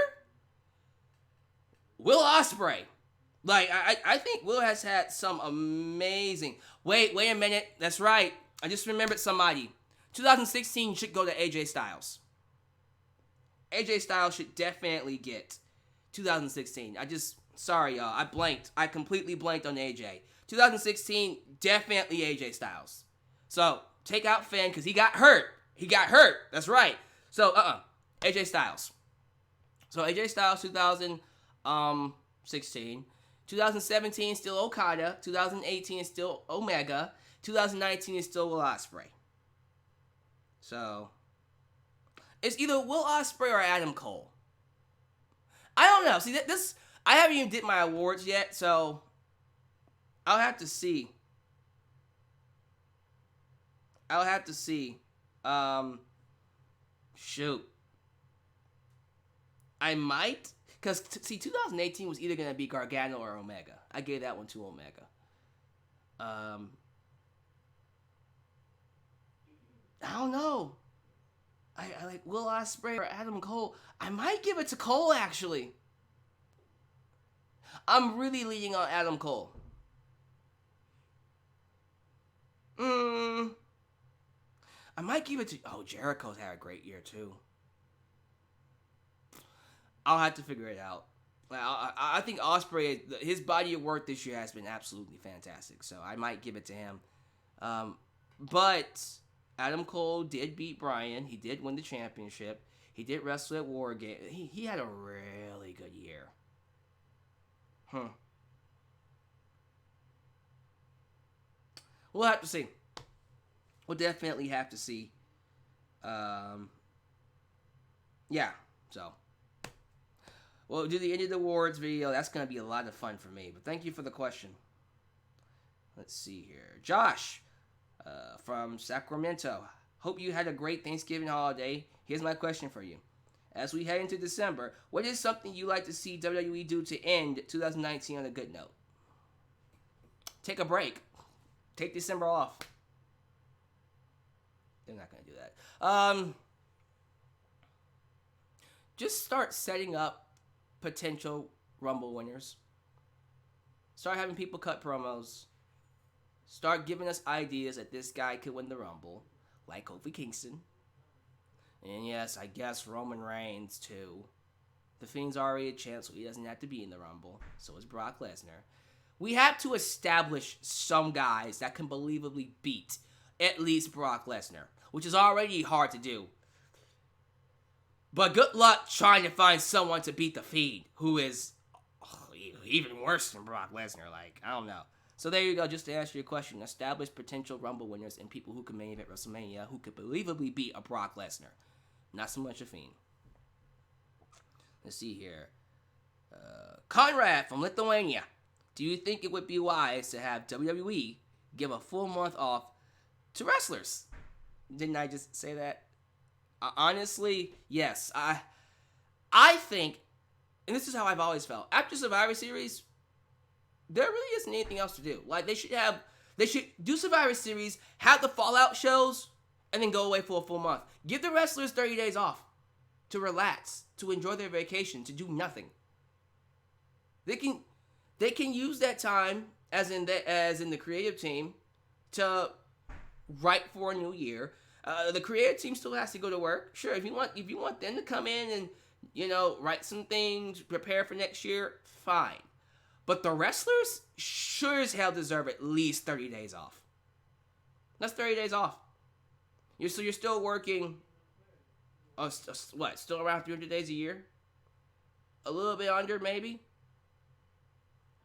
Will Ospreay. I think Will has had some amazing... Wait a minute. That's right. I just remembered somebody. 2016 should go to AJ Styles. AJ Styles should definitely get 2016. Sorry, y'all. I blanked. I completely blanked on AJ. 2016, definitely AJ Styles. So, take out Finn because he got hurt. That's right. So, AJ Styles. So, AJ Styles, 2016. 2017, still Okada. 2018 is still Omega. 2019 is still Will Ospreay. So, it's either Will Ospreay or Adam Cole. I don't know. See, this I haven't even did my awards yet, so I'll have to see. Shoot. I might, because, 2018 was either going to be Gargano or Omega. I gave that one to Omega. I don't know. I like Will Ospreay or Adam Cole. I might give it to Cole, actually. I'm really leaning on Adam Cole. I might give it to... Oh, Jericho's had a great year, too. I'll have to figure it out. I think Ospreay, his body of work this year has been absolutely fantastic, so I might give it to him. But Adam Cole did beat Bryan. He did win the championship. He did wrestle at War Games. He had a really good year. We'll have to see. We'll definitely have to see. Yeah, so. We'll do the end of the awards video. That's going to be a lot of fun for me. But thank you for the question. Let's see here. Josh from Sacramento. Hope you had a great Thanksgiving holiday. Here's my question for you. As we head into December, what is something you like to see WWE do to end 2019 on a good note? Take a break. Take December off. They're not going to do that. Just start setting up potential Rumble winners. Start having people cut promos. Start giving us ideas that this guy could win the Rumble, like Kofi Kingston. And yes, I guess Roman Reigns too. The Fiend's already a champ, so he doesn't have to be in the Rumble. So is Brock Lesnar. We have to establish some guys that can believably beat at least Brock Lesnar, which is already hard to do. But good luck trying to find someone to beat the Fiend, who is even worse than Brock Lesnar. Like, I don't know. So there you go, just to answer your question. Establish potential Rumble winners and people who can main event WrestleMania who could believably beat a Brock Lesnar. Not so much a Fiend. Let's see here. Conrad from Lithuania. Do you think it would be wise to have WWE give a full month off to wrestlers? Didn't I just say that? Honestly, yes. I think, and this is how I've always felt, after Survivor Series, there really isn't anything else to do. Like, they should do Survivor Series, have the Fallout shows, and then go away for a full month. Give the wrestlers 30 days off to relax, to enjoy their vacation, to do nothing. They can use that time, as in the creative team, to write for a new year. The creative team still has to go to work. Sure, if you want them to come in and, write some things, prepare for next year, fine. But the wrestlers sure as hell deserve at least 30 days off. That's 30 days off. You're still working, still around 300 days a year? A little bit under, maybe?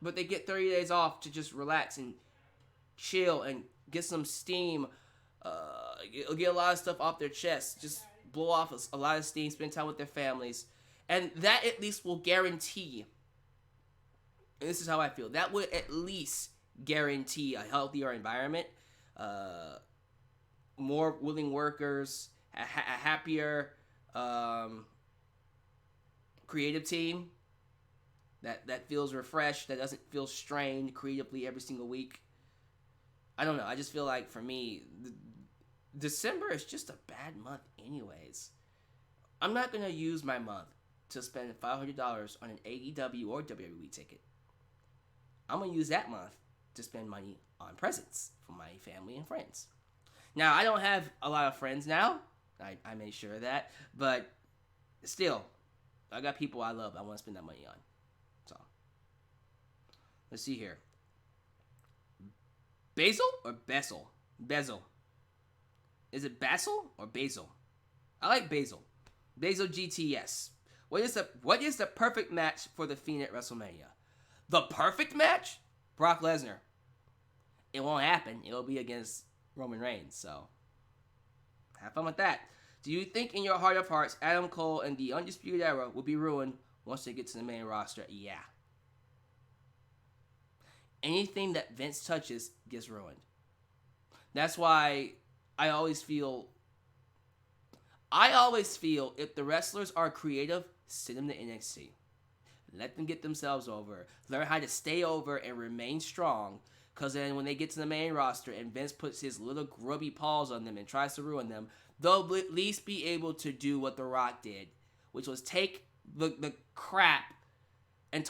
But they get 30 days off to just relax and chill and get some steam. Get a lot of stuff off their chest. Just blow off a lot of steam, spend time with their families. And that at least will guarantee, and this is how I feel, that would at least guarantee a healthier environment, more willing workers, a happier creative team that feels refreshed, that doesn't feel strained creatively every single week. I don't know. I just feel like, for me, December is just a bad month anyways. I'm not going to use my month to spend $500 on an AEW or WWE ticket. I'm going to use that month to spend money on presents for my family and friends. Now, I don't have a lot of friends now. I made sure of that. But still, I got people I love I want to spend that money on. So, let's see here. Basil or Bezel? Bezel. Is it Basil or Basil? I like Basil. Basil GTS. What is the perfect match for the Fiend at WrestleMania? The perfect match? Brock Lesnar. It won't happen. It'll be against Roman Reigns. So, have fun with that. Do you think in your heart of hearts, Adam Cole and the Undisputed Era will be ruined once they get to the main roster? Yeah. Anything that Vince touches gets ruined. That's why I always feel if the wrestlers are creative, send them to NXT. Let them get themselves over. Learn how to stay over and remain strong. Because then when they get to the main roster and Vince puts his little grubby paws on them and tries to ruin them, they'll at least be able to do what The Rock did, which was take the crap and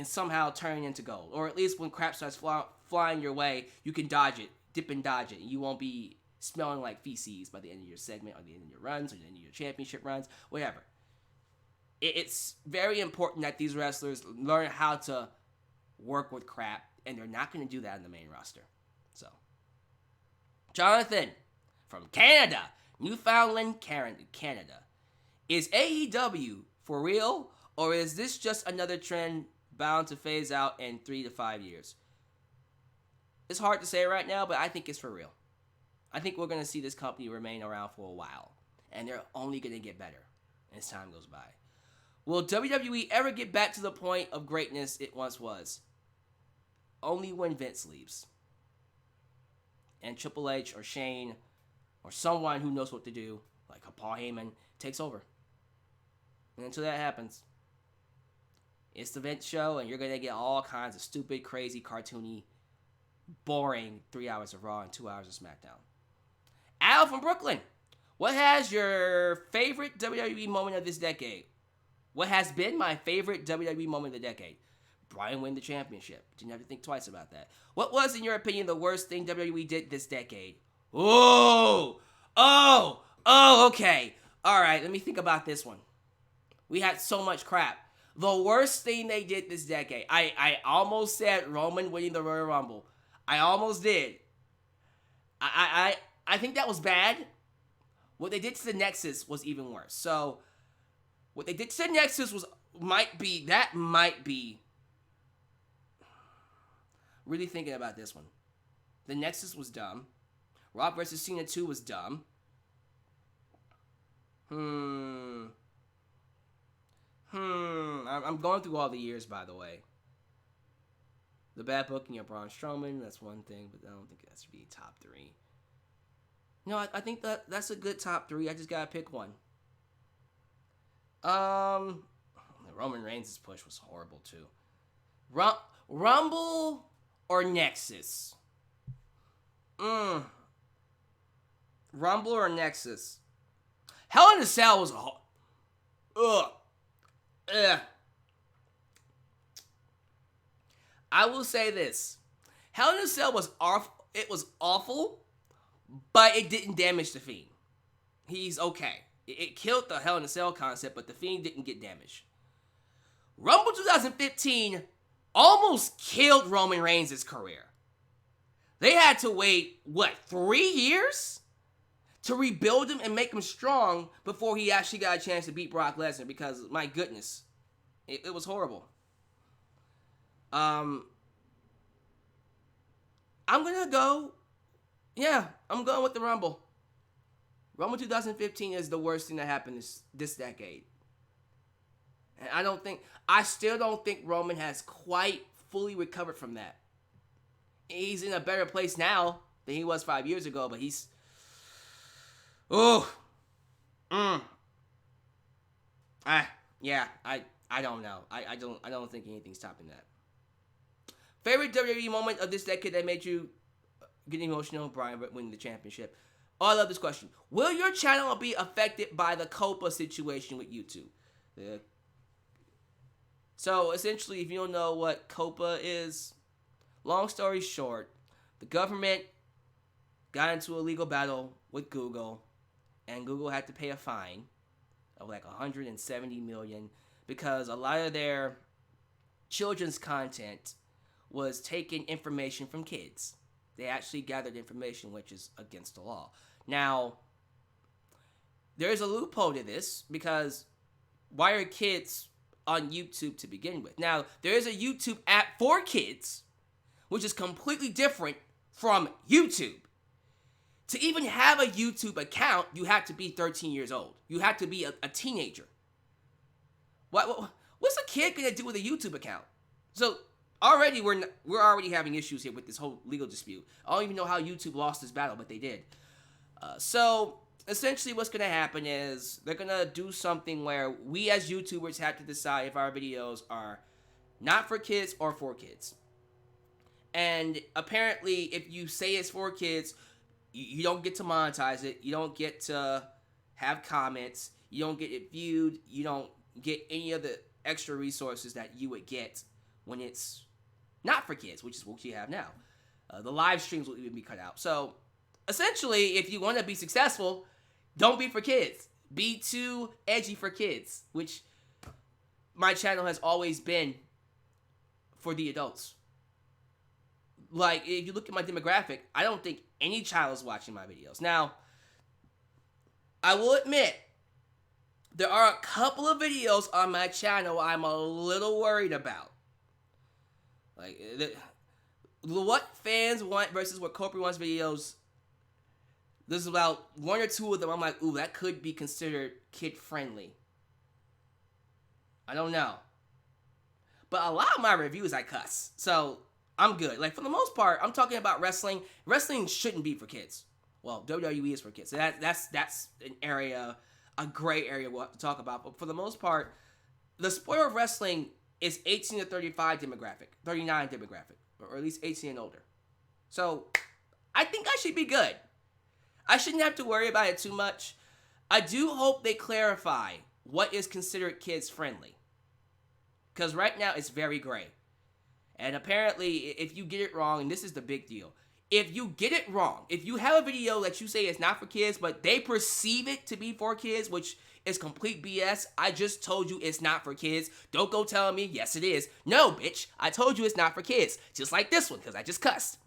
somehow turn it into gold. Or at least when crap starts flying your way, you can dodge it, dip and dodge it. And you won't be smelling like feces by the end of your segment or the end of your runs or the end of your championship runs, whatever. It's very important that these wrestlers learn how to work with crap, and they're not going to do that in the main roster. So, Jonathan from Canada, Newfoundland, Canada. Is AEW for real, or is this just another trend bound to phase out in 3 to 5 years? It's hard to say right now, but I think it's for real. I think we're going to see this company remain around for a while, and they're only going to get better as time goes by. Will WWE ever get back to the point of greatness it once was? Only when Vince leaves. And Triple H or Shane or someone who knows what to do, like a Paul Heyman, takes over. And until that happens, it's the Vince show, and you're going to get all kinds of stupid, crazy, cartoony, boring 3 hours of Raw and 2 hours of SmackDown. Al from Brooklyn, what has your favorite WWE moment of this decade? What has been my favorite WWE moment of the decade? Bryan win the championship. Didn't have to think twice about that. What was, in your opinion, the worst thing WWE did this decade? Oh, okay. All right, let me think about this one. We had so much crap. The worst thing they did this decade. I almost said Roman winning the Royal Rumble. I almost did. I think that was bad. What they did to the Nexus was even worse. So, what they did to the Nexus might be. Really thinking about this one. The Nexus was dumb. Rock vs. Cena 2 was dumb. I'm going through all the years, by the way. The bad booking of Braun Strowman, that's one thing, but I don't think that should be top 3. No, I think that's a good top 3. I just gotta pick one. The Roman Reigns' push was horrible too. Rumble or Nexus? Rumble or Nexus? Hell in a Cell was I will say this. Hell in a Cell was awful. It was awful, but it didn't damage the Fiend. He's okay. It killed the Hell in a Cell concept, but the Fiend didn't get damaged. Rumble 2015 almost killed Roman Reigns' career. They had to wait, 3 years? To rebuild him and make him strong before he actually got a chance to beat Brock Lesnar, because, my goodness, it was horrible. I'm going with the Rumble. Rumble 2015 is the worst thing that happened this decade. And I still don't think Roman has quite fully recovered from that. He's in a better place now than he was 5 years ago, but he's... I don't know. I don't think anything's topping that. Favorite WWE moment of this decade that made you get emotional? Bryan winning the championship. Oh, I love this question. Will your channel be affected by the COPPA situation with YouTube? So, essentially, if you don't know what COPPA is, long story short, the government got into a legal battle with Google, and Google had to pay a fine of like 170 million because a lot of their children's content was taking information from kids. They actually gathered information, which is against the law. Now, there's a loophole to this because why are kids on YouTube to begin with? Now, there is a YouTube app for kids, which is completely different from YouTube. To even have a YouTube account, you have to be 13 years old. You have to be a teenager. What's a kid gonna do with a YouTube account? So already we're already having issues here with this whole legal dispute. I don't even know how YouTube lost this battle, but they did. So essentially what's gonna happen is they're gonna do something where we as YouTubers have to decide if our videos are not for kids or for kids. And apparently if you say it's for kids, you don't get to monetize it. You don't get to have comments. You don't get it viewed. You don't get any of the extra resources that you would get when it's not for kids, which is what you have now. The live streams will even be cut out. So essentially, if you want to be successful, don't be for kids. Be too edgy for kids, which my channel has always been for the adults. Like, if you look at my demographic, I don't think any child is watching my videos. Now, I will admit, there are a couple of videos on my channel I'm a little worried about. Like, what fans want versus what COPPA wants videos, there's about one or two of them I'm like, ooh, that could be considered kid-friendly. I don't know. But a lot of my reviews I cuss, so I'm good. Like, for the most part, I'm talking about wrestling. Wrestling shouldn't be for kids. Well, WWE is for kids. So that's an area, a gray area we'll have to talk about. But for the most part, the sport of wrestling is 18 to 35 demographic, 39 demographic, or at least 18 and older. So I think I should be good. I shouldn't have to worry about it too much. I do hope they clarify what is considered kids friendly. Because right now it's very gray. And apparently, if you get it wrong, and this is the big deal, if you get it wrong, if you have a video that you say is not for kids, but they perceive it to be for kids, which is complete BS, I just told you it's not for kids. Don't go telling me, yes it is. No, bitch, I told you it's not for kids. Just like this one, because I just cussed.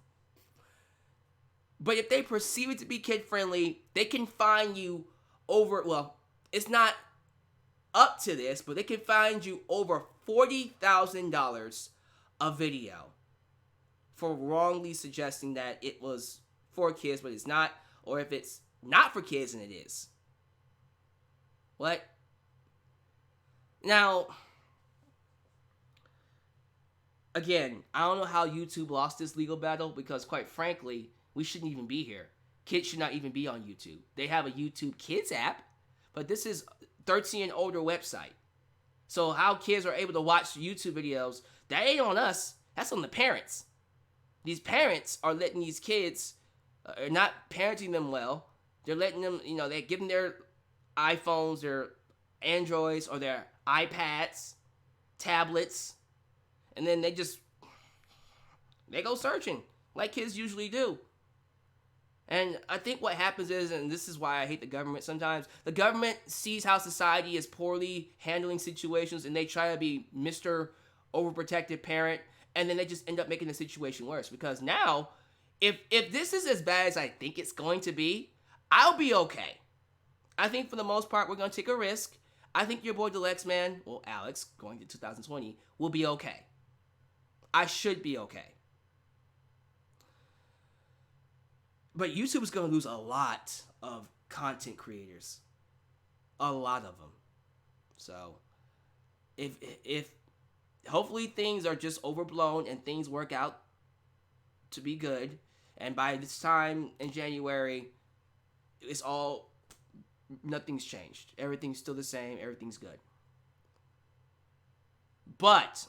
But if they perceive it to be kid-friendly, they can fine you over, well, it's not up to this, but they can fine you over $40,000 a video for wrongly suggesting that it was for kids, but it's not, or if it's not for kids and it is. What? Now, again, I don't know how YouTube lost this legal battle because, quite frankly, we shouldn't even be here. Kids should not even be on YouTube. They have a YouTube Kids app, but this is 13 and older website. So how kids are able to watch YouTube videos, that ain't on us. That's on the parents. These parents are letting these kids, are not parenting them well. They're letting them, they're giving their iPhones, their Androids, or their iPads, tablets, and then they go searching like kids usually do. And I think what happens is, and this is why I hate the government sometimes, the government sees how society is poorly handling situations and they try to be Mr. Overprotective parent, and then they just end up making the situation worse. Because now, if this is as bad as I think it's going to be, I'll be okay. I think for the most part, we're going to take a risk. I think your boy Dalyxman, well, Alyx, going to 2020, will be okay. I should be okay. But YouTube is going to lose a lot of content creators. A lot of them. So, if hopefully things are just overblown and things work out to be good, and by this time in January, nothing's changed. Everything's still the same. Everything's good. But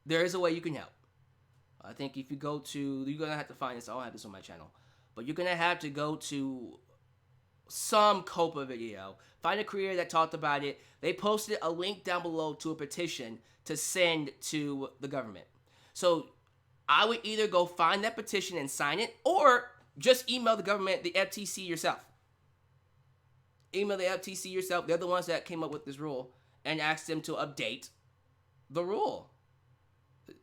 there is a way you can help. I think if you go to, you're going to have to find this. I don't have this on my channel. But you're going to have to go to some COPPA video. Find a creator that talked about it. They posted a link down below to a petition to send to the government. So I would either go find that petition and sign it, or just email the government, the FTC yourself. email the FTC yourself. They're the ones that came up with this rule, and ask them to update the rule,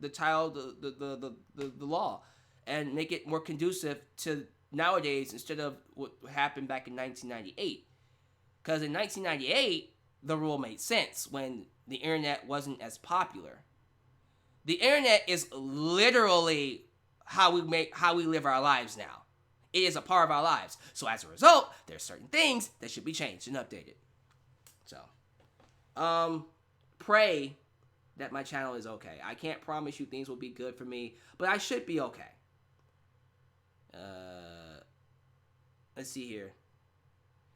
the title, the law, and make it more conducive to nowadays instead of what happened back in 1998. Because in 1998, the rule made sense when the internet wasn't as popular. The internet is literally how we live our lives now. It is a part of our lives. So as a result, there's certain things that should be changed and updated. So, pray that my channel is okay. I can't promise you things will be good for me, but I should be okay. Let's see here.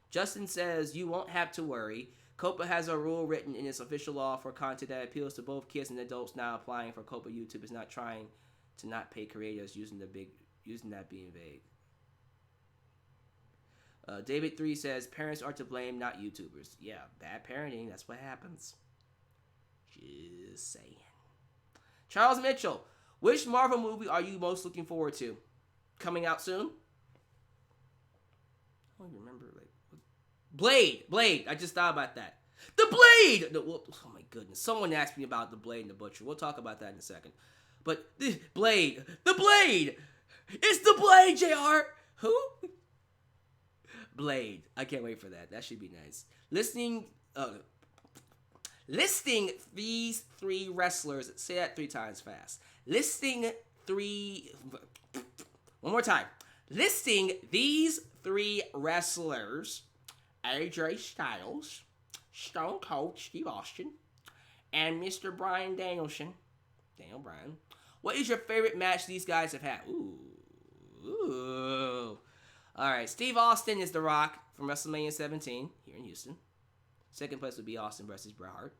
Justin says, you won't have to worry. COPPA has a rule written in its official law for content that appeals to both kids and adults. Now applying for COPPA. YouTube is not trying to not pay creators using that being vague. David 3 says, parents are to blame, not YouTubers. Yeah, bad parenting, that's what happens. Just saying. Charles Mitchell, which Marvel movie are you most looking forward to? Coming out soon? I don't even remember. Blade. I just thought about that. The Blade! Oh my goodness. Someone asked me about The Blade and the Butcher. We'll talk about that in a second. But, the Blade! It's the Blade, JR! Who? Blade. I can't wait for that. That should be nice. Listing these 3 wrestlers. Say that 3 times fast. One more time. Listing these 3 wrestlers: AJ Styles, Stone Cold Steve Austin, and Mr. Bryan Danielson. Daniel Bryan. What is your favorite match these guys have had? Ooh. Alright, Steve Austin is The Rock from WrestleMania 17 here in Houston. Second place would be Austin versus Bret Hart.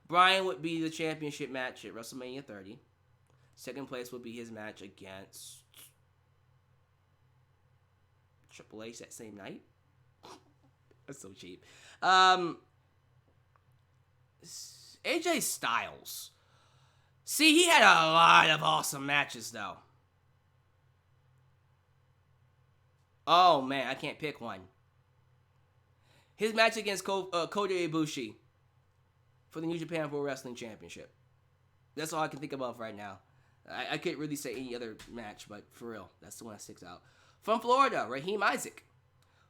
Bryan would be the championship match at WrestleMania 30. Second place would be his match against Triple H that same night. That's so cheap. AJ Styles. See, he had a lot of awesome matches, though. Oh, man, I can't pick one. His match against Kota Ibushi for the New Japan Pro Wrestling Championship. That's all I can think about right now. I couldn't really say any other match, but for real, that's the one that sticks out. From Florida, Raheem Isaac.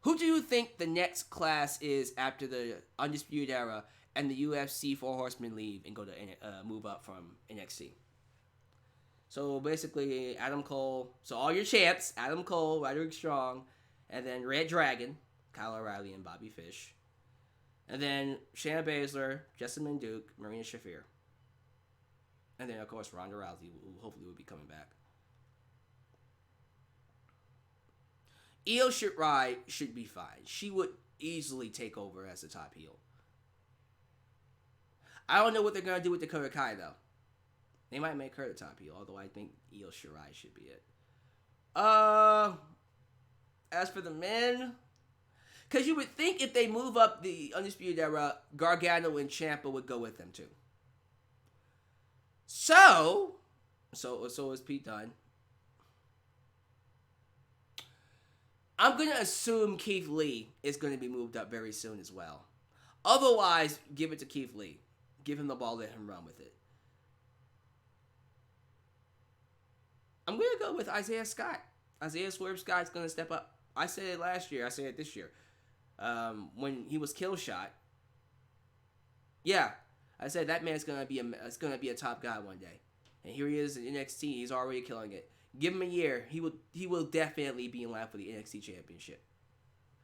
Who do you think the next class is after the Undisputed Era and the UFC 4 Horsemen leave and go to move up from NXT? So basically, Adam Cole. So all your champs: Adam Cole, Roderick Strong, and then Red Dragon, Kyle O'Reilly, and Bobby Fish. And then Shayna Baszler, Jessamine Duke, Marina Shafir. And then, of course, Ronda Rousey, who hopefully will be coming back. Io Shirai should be fine. She would easily take over as the top heel. I don't know what they're going to do with Dakota Kai, though. They might make her the top heel, although I think Io Shirai should be it. As for the men, because you would think if they move up the Undisputed Era, Gargano and Ciampa would go with them too. So is Pete Dunne. I'm going to assume Keith Lee is going to be moved up very soon as well. Otherwise, give it to Keith Lee. Give him the ball, let him run with it. I'm going to go with Isaiah Scott. Isaiah Swerve Scott's going to step up. I said it last year. I said it this year. When he was Killshot. Yeah. I said that man's going to be a top guy one day. And here he is in NXT. He's already killing it. Give him a year. He will definitely be in line for the NXT Championship.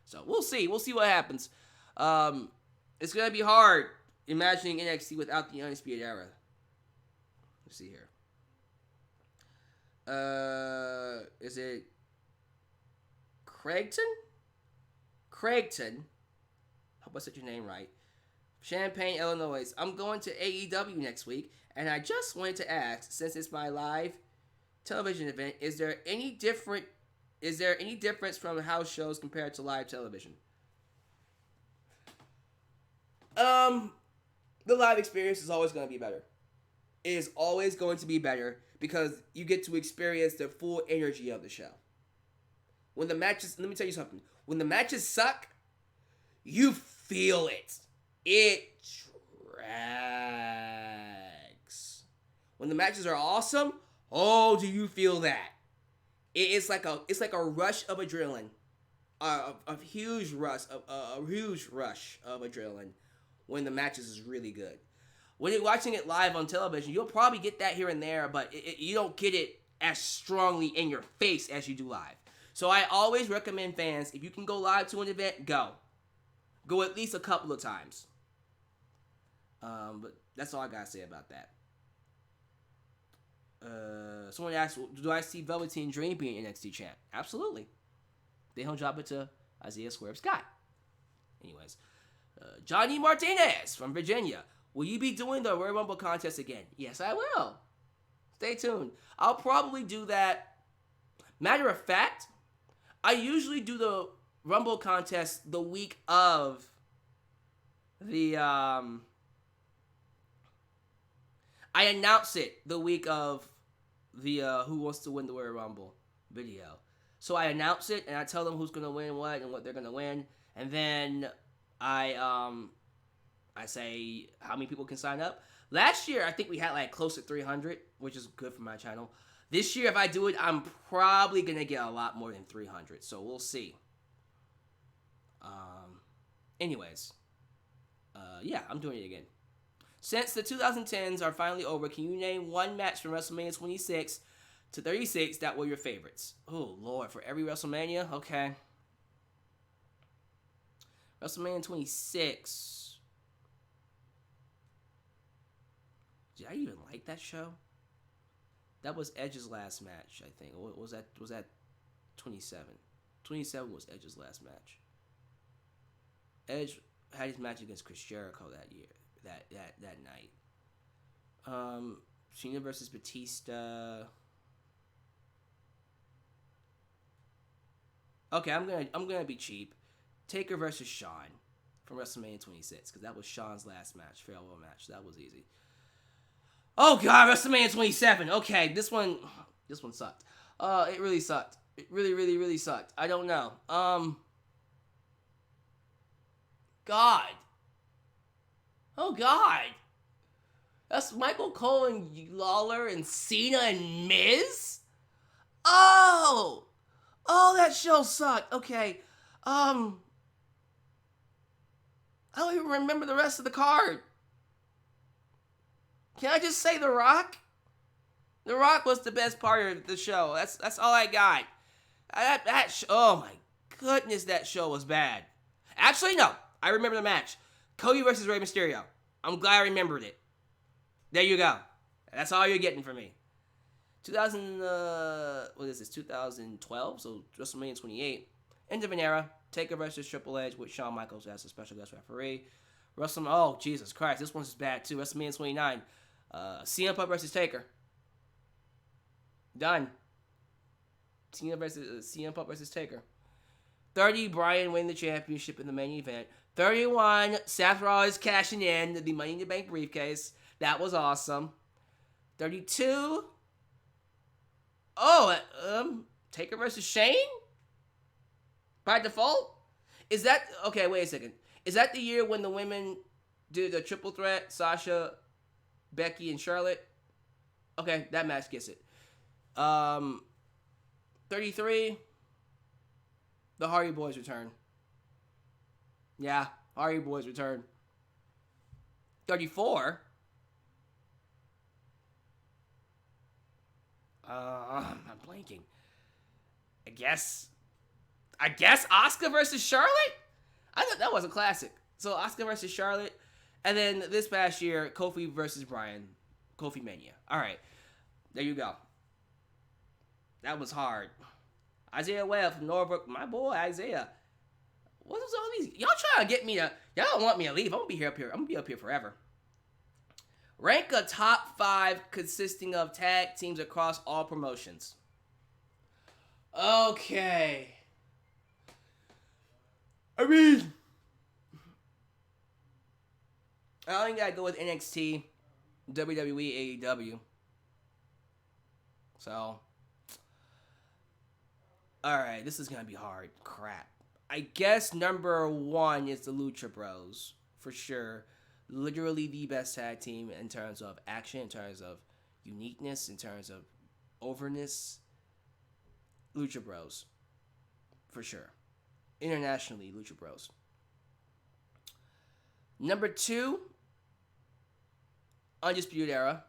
So we'll see. We'll see what happens. It's going to be hard imagining NXT without the Undisputed Era. Let's see here. Is it Craigton? Hope I said your name right. Champaign, Illinois. I'm going to AEW next week, and I just wanted to ask, since it's my live television event, is there any difference from house shows compared to live television? The live experience is always going to be better. It is always going to be better because you get to experience the full energy of the show. When the matches, let me tell you something. When the matches suck, you feel it. It drags. When the matches are awesome, oh, do you feel that? It's like a rush of adrenaline, a huge rush of adrenaline when the matches is really good. When you're watching it live on television, you'll probably get that here and there, but you don't get it as strongly in your face as you do live. So I always recommend fans, if you can go live to an event, go. Go at least a couple of times. But that's all I gotta say about that. Someone asked, do I see Velveteen Dream being NXT champ? Absolutely. They don't drop it to Isaiah Swerve Scott. Anyways, Johnny Martinez from Virginia. Will you be doing the Royal Rumble contest again? Yes, I will. Stay tuned. I'll probably do that. Matter of fact, I usually do the Rumble contest the week of the I announce it the week of the Who Wants to Win the Royal Rumble video. So I announce it and I tell them who's gonna win what and what they're gonna win, and then I say how many people can sign up. Last year I think we had like close to 300, which is good for my channel. This year if I do it, I'm probably gonna get a lot more than 300. So we'll see. Anyways, yeah, I'm doing it again. Since the 2010s are finally over, can you name one match from WrestleMania 26 to 36 that were your favorites? Oh, Lord, for every WrestleMania? Okay. WrestleMania 26. Did I even like that show? That was Edge's last match, I think. Or was that 27? 27 was Edge's last match. Edge had his match against Chris Jericho that year. That night. Cena versus Batista. Okay, I'm gonna be cheap. Taker versus Shawn from WrestleMania 26, because that was Shawn's last match, farewell match. That was easy. Oh God, WrestleMania 27. Okay, this one sucked. It really sucked. It really sucked. I don't know. God. Oh, God. That's Michael Cole and Lawler and Cena and Miz? Oh, that show sucked. Okay. I don't even remember the rest of the card. Can I just say The Rock? The Rock was the best part of the show. That's all I got. Oh my goodness, that show was bad. Actually, no. I remember the match. Cody versus Rey Mysterio. I'm glad I remembered it. There you go. That's all you're getting from me. 2012, so WrestleMania 28. End of an era. Taker versus Triple H with Shawn Michaels as a special guest referee. Oh, Jesus Christ. This one's bad too. WrestleMania 29. CM Punk versus Taker. Done. CM Punk versus Taker. 30, Bryan winning the championship in the main event. 31, Seth Rollins cashing in the Money in the Bank briefcase. That was awesome. 32. Taker versus Shane? By default? Is that... Okay, wait a second. Is that the year when the women did the triple threat? Sasha, Becky, and Charlotte? Okay, that match gets it. 33. The Hardy Boys return. Yeah, Hardy Boys return. 34. I'm blanking. I guess Asuka versus Charlotte? I thought that was a classic. So Asuka versus Charlotte. And then this past year, Kofi versus Bryan. Kofi Mania. Alright. There you go. That was hard. Isaiah Webb from Norbrook. My boy, Isaiah. What was all these? Y'all trying to get me to... Y'all don't want me to leave. I'm going to be up here. I'm going to be up here forever. Rank a top 5 consisting of tag teams across all promotions. Okay. I mean... I only gotta go with NXT, WWE, AEW. So... Alright, this is gonna be hard. Crap. I guess number 1 is the Lucha Bros, for sure. Literally the best tag team in terms of action, in terms of uniqueness, in terms of overness. Lucha Bros, for sure. Internationally, Lucha Bros. Number 2, Undisputed Era,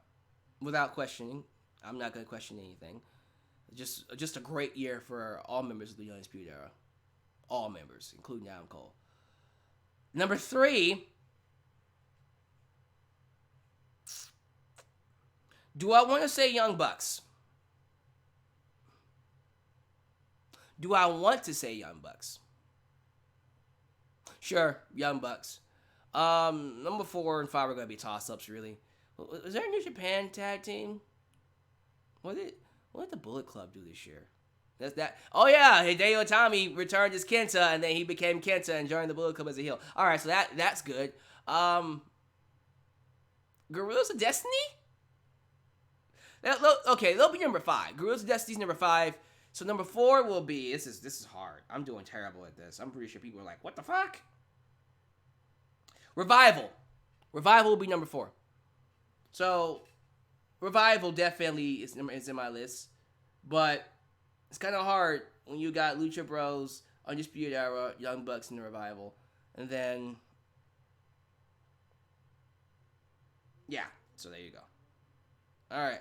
without questioning. I'm not going to question anything. Just a great year for all members of the Undisputed Era. All members, including Adam Cole. Number 3, do I want to say Young Bucks? Do I want to say Young Bucks? Sure, Young Bucks. Number 4 and 5 are going to be toss-ups, really. Was there a New Japan tag team? What did the Bullet Club do this year? That's that. Oh yeah, Hideo Itami returned as Kenta, and then he became Kenta and joined the Bullet Club as a heel. All right, so that's good. Guerrillas of Destiny. Okay, they'll be number 5. Guerrillas of Destiny's number 5. So number 4 will be. This is hard. I'm doing terrible at this. I'm pretty sure people are like, what the fuck? Revival. Revival will be number 4. So Revival definitely is in my list, but it's kind of hard when you got Lucha Bros, Undisputed Era, Young Bucks, and the Revival. And then, yeah, so there you go. All right.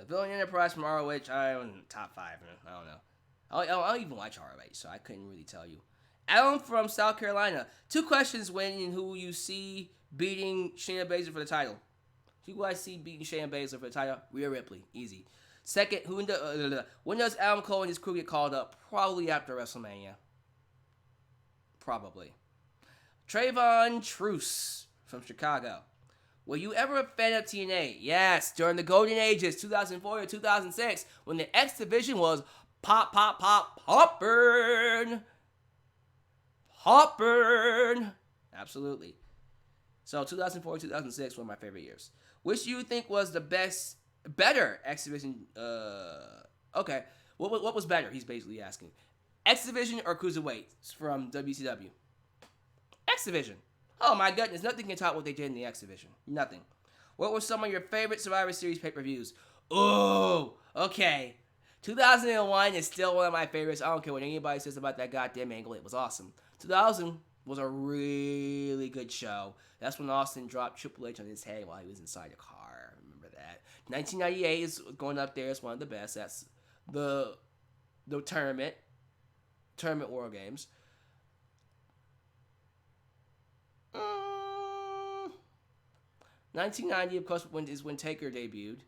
Villain Enterprise from ROH, I'm top 5. I don't know. I don't even watch ROH, so I couldn't really tell you. Adam from South Carolina. 2 questions when and who you see beating Shayna Baszler for the title. Who I see beating Shayna Baszler for the title? Rhea Ripley. Easy. Second, when does Adam Cole and his crew get called up? Probably after WrestleMania. Probably. Trayvon Truce from Chicago. Were you ever a fan of TNA? Yes, during the Golden Ages, 2004 to 2006, when the X Division was poppin'. Absolutely. So 2004, 2006, one of my favorite years. Which do you think was the better X Division? Okay, what was better? He's basically asking. X Division or Cruiserweights from WCW? X Division. Oh my goodness, nothing can top what they did in the X Division. Nothing. What were some of your favorite Survivor Series pay-per-views? Oh, okay. 2001 is still one of my favorites. I don't care what anybody says about that goddamn angle. It was awesome. 2000 was a really good show. That's when Austin dropped Triple H on his head while he was inside a car. I remember that. 1998 is going up there as one of the best. That's the tournament War Games. 1990, of course, is when Taker debuted.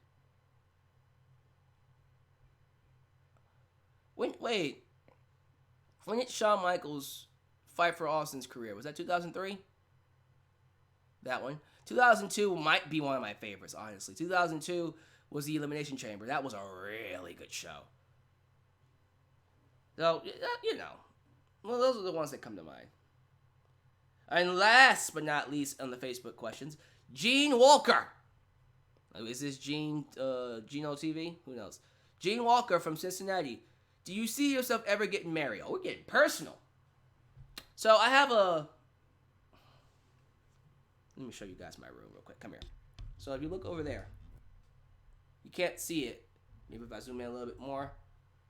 When did Shawn Michaels fight for Austin's career? Was that 2003? That one. 2002 might be one of my favorites, honestly. 2002 was the Elimination Chamber. That was a really good show. So, well, those are the ones that come to mind. And last but not least on the Facebook questions, Gene Walker. Is this Gene Geno TV? Who knows? Gene Walker from Cincinnati. Do you see yourself ever getting married? Oh, we're getting personal. So I have let me show you guys my room real quick. Come here. So if you look over there, you can't see it. Maybe if I zoom in a little bit more.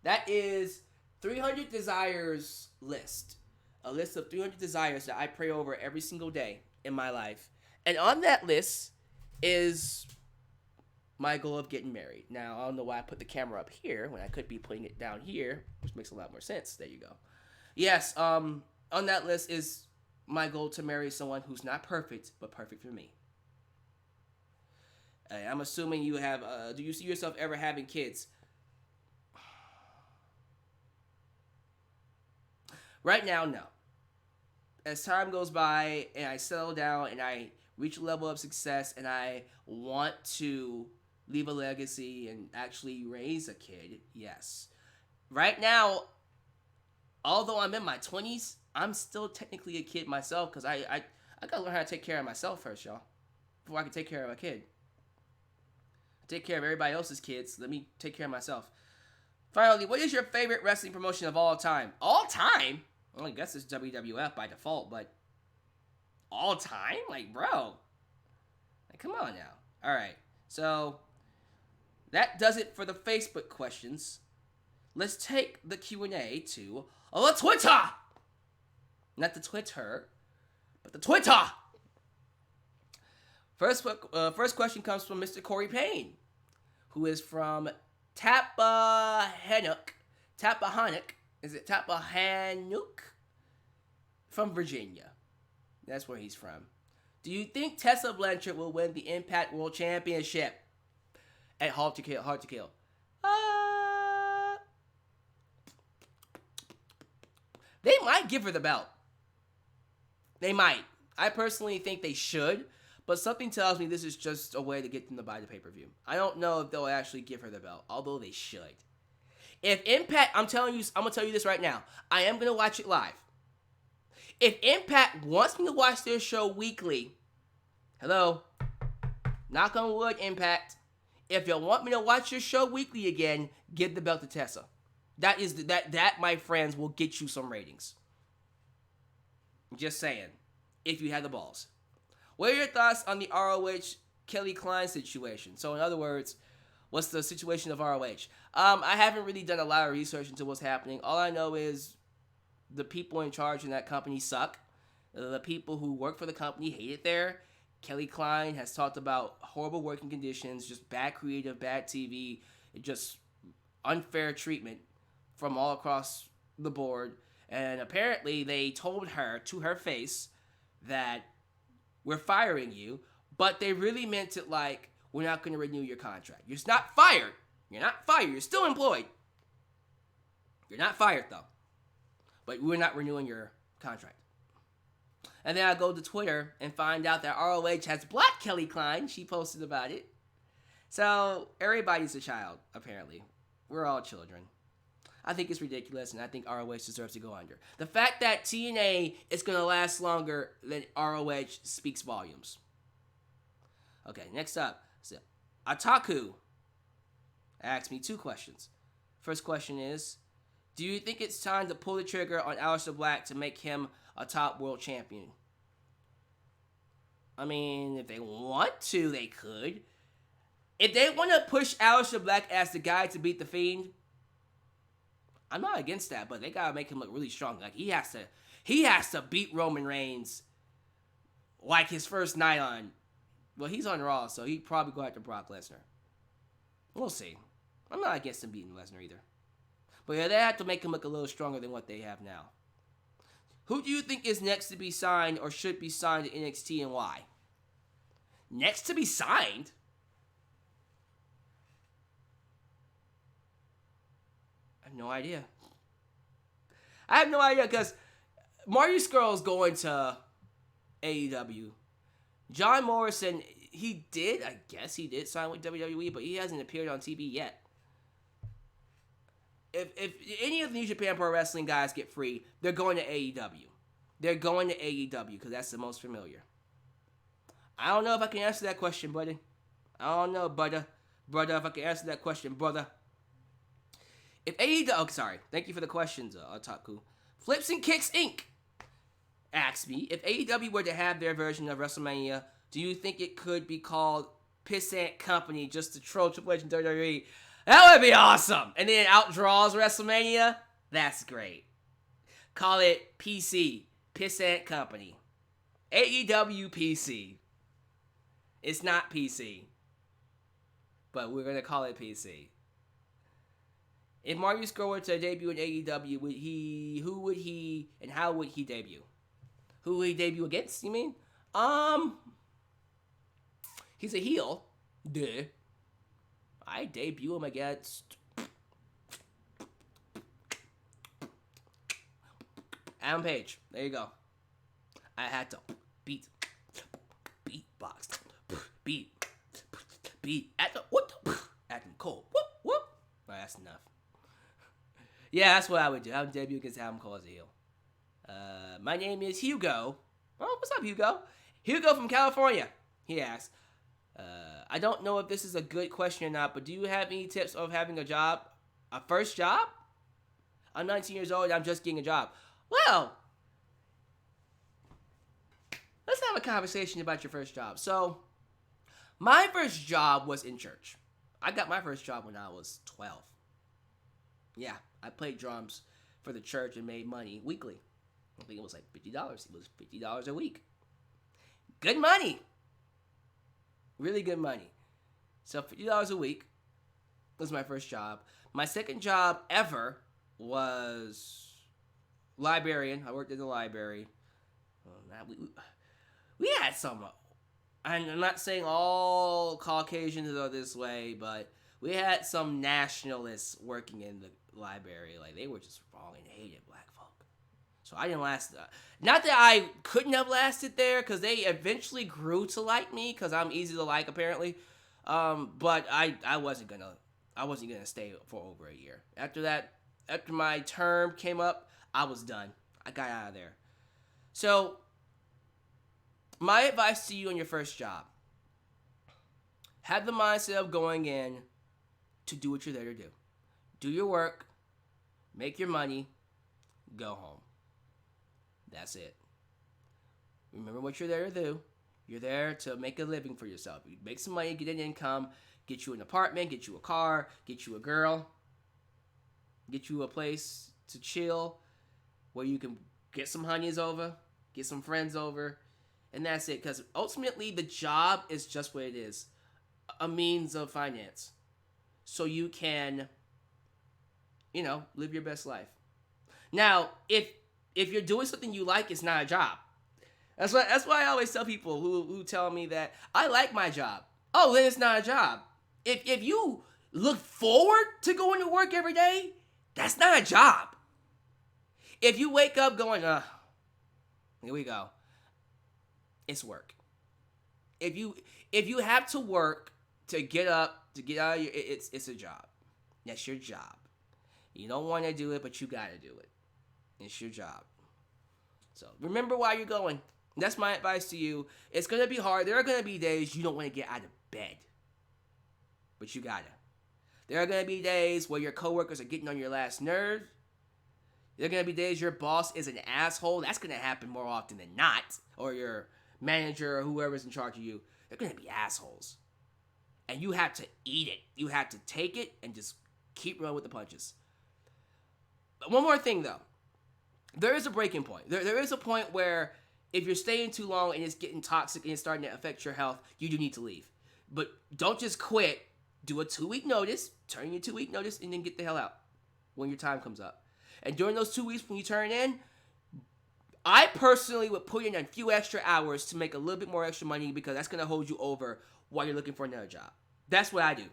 That is 300 desires list. A list of 300 desires that I pray over every single day in my life. And on that list is my goal of getting married. Now, I don't know why I put the camera up here when I could be putting it down here, which makes a lot more sense. There you go. Yes, on that list is my goal to marry someone who's not perfect, but perfect for me. I'm assuming you have, do you see yourself ever having kids? Right now, no. As time goes by and I settle down and I reach a level of success and I want to leave a legacy and actually raise a kid, yes. Right now, although I'm in my 20s, I'm still technically a kid myself because I gotta learn how to take care of myself first, y'all, before I can take care of a kid. Take care of everybody else's kids. Let me take care of myself. Finally, what is your favorite wrestling promotion of all time? All time? Well, I guess it's WWF by default, but all time? Like, bro. Like, come on now. All right. So, that does it for the Facebook questions. Let's take the Q&A to the Twitter. Not the Twitter, but the Twitter. First question comes from Mr. Corey Payne, who is from Tappahannock. Is it Tappahannock? From Virginia. That's where he's from. Do you think Tessa Blanchard will win the Impact World Championship at Hard to Kill? They might give her the belt. They might. I personally think they should, but something tells me this is just a way to get them to buy the pay-per-view. I don't know if they'll actually give her the belt, although they should. If Impact, I'm going to tell you this right now. I am going to watch it live. If Impact wants me to watch their show weekly, hello, knock on wood, Impact. If you want me to watch your show weekly again, give the belt to Tessa. That, my friends, will get you some ratings. Just saying. If you have the balls. What are your thoughts on the ROH Kelly Klein situation? So, in other words, what's the situation of ROH? I haven't really done a lot of research into what's happening. All I know is the people in charge in that company suck. The people who work for the company hate it there. Kelly Klein has talked about horrible working conditions, just bad creative, bad TV, just unfair treatment from all across the board. And apparently they told her to her face that we're firing you, but they really meant it like, we're not going to renew your contract. You're not fired. You're not fired. You're still employed. You're not fired, though. But we're not renewing your contract. And then I go to Twitter and find out that ROH has blocked Kelly Klein. She posted about it. So, everybody's a child, apparently. We're all children. I think it's ridiculous, and I think ROH deserves to go under. The fact that TNA is going to last longer than ROH speaks volumes. Okay, next up. So, Ataku asked me 2 questions. First question is, do you think it's time to pull the trigger on Aleister Black to make him a top world champion? I mean, if they want to, they could. If they want to push Aleister Black as the guy to beat the Fiend, I'm not against that, but they gotta make him look really strong. Like he has to beat Roman Reigns like his first night on. Well, he's on Raw, so he'd probably go after Brock Lesnar. We'll see. I'm not against him beating Lesnar either. But yeah, they have to make him look a little stronger than what they have now. Who do you think is next to be signed or should be signed to NXT and why? Next to be signed? I have no idea. I have no idea because Marty Scurll's going to AEW. John Morrison, I guess he did sign with WWE, but he hasn't appeared on TV yet. If any of the New Japan Pro Wrestling guys get free, they're going to AEW. They're going to AEW because that's the most familiar. I don't know if I can answer that question, buddy. I don't know, brother, if I can answer that question, brother. If AEW, thank you for the questions, Otaku. Flips and Kicks Inc. asks me, if AEW were to have their version of WrestleMania, do you think it could be called Pissant Company just to troll Triple H and WWE? That would be awesome. And then it outdraws WrestleMania? That's great. Call it PC, Pissant Company. AEW PC. It's not PC. But we're going to call it PC. If Marty Scurll were to debut in AEW, who would he and how would he debut? Who would he debut against, you mean? He's a heel. Duh. I debut him against Adam Page. There you go. I had to beatbox. Beat at the Cole. Whoop whoop. All right, that's enough. Yeah, that's what I would do. I would debut against Adam Cole as a heel. My name is Hugo. Oh, what's up, Hugo? Hugo from California. He asks, I don't know if this is a good question or not, but do you have any tips of having a job A first job? I'm 19 years old and I'm just getting a job. Well, let's have a conversation about your first job. So, my first job was in church. I got my first job when I was 12. Yeah, I played drums for the church and made money weekly. I think it was like $50. It was $50 a week. Good money. Really good money. So $50 a week was my first job. My second job ever was librarian. I worked in the library. We had some, I'm not saying all Caucasians are this way, but we had some nationalists working in the library. Like, they were just wrong and hated black folk. So I didn't last. Not that I couldn't have lasted there, because they eventually grew to like me, because I'm easy to like, apparently. But I wasn't gonna stay for over a year. After that, after my term came up, I was done. I got out of there. So, my advice to you on your first job: have the mindset of going in to do what you're there to do. Do your work, make your money, go home. That's it. Remember what you're there to do. You're there to make a living for yourself. You make some money, get an income, get you an apartment, get you a car, get you a girl, get you a place to chill where you can get some honeys over, get some friends over, and that's it. Because ultimately, the job is just what it is, a means of finance. So you can, live your best life. Now, if you're doing something you like, it's not a job. That's why I always tell people who tell me that I like my job. Oh, then it's not a job. If you look forward to going to work every day, that's not a job. If you wake up going, here we go, it's work. If you have to work to get up, to get out of your, it's a job. That's your job. You don't want to do it, but you got to do it. It's your job. So remember why you're going. That's my advice to you. It's going to be hard. There are going to be days you don't want to get out of bed. But you got to. There are going to be days where your coworkers are getting on your last nerve. There are going to be days your boss is an asshole. That's going to happen more often than not. Or your manager or whoever's in charge of you. They're going to be assholes. And you have to eat it. You have to take it and just keep running with the punches. But one more thing, though. There is a breaking point. There is a point where if you're staying too long and it's getting toxic and it's starting to affect your health, you do need to leave. But don't just quit. Do a 2-week notice. Turn your 2-week notice and then get the hell out when your time comes up. And during those 2 weeks when you turn in, I personally would put in a few extra hours to make a little bit more extra money, because that's going to hold you over while you're looking for another job. That's what I do.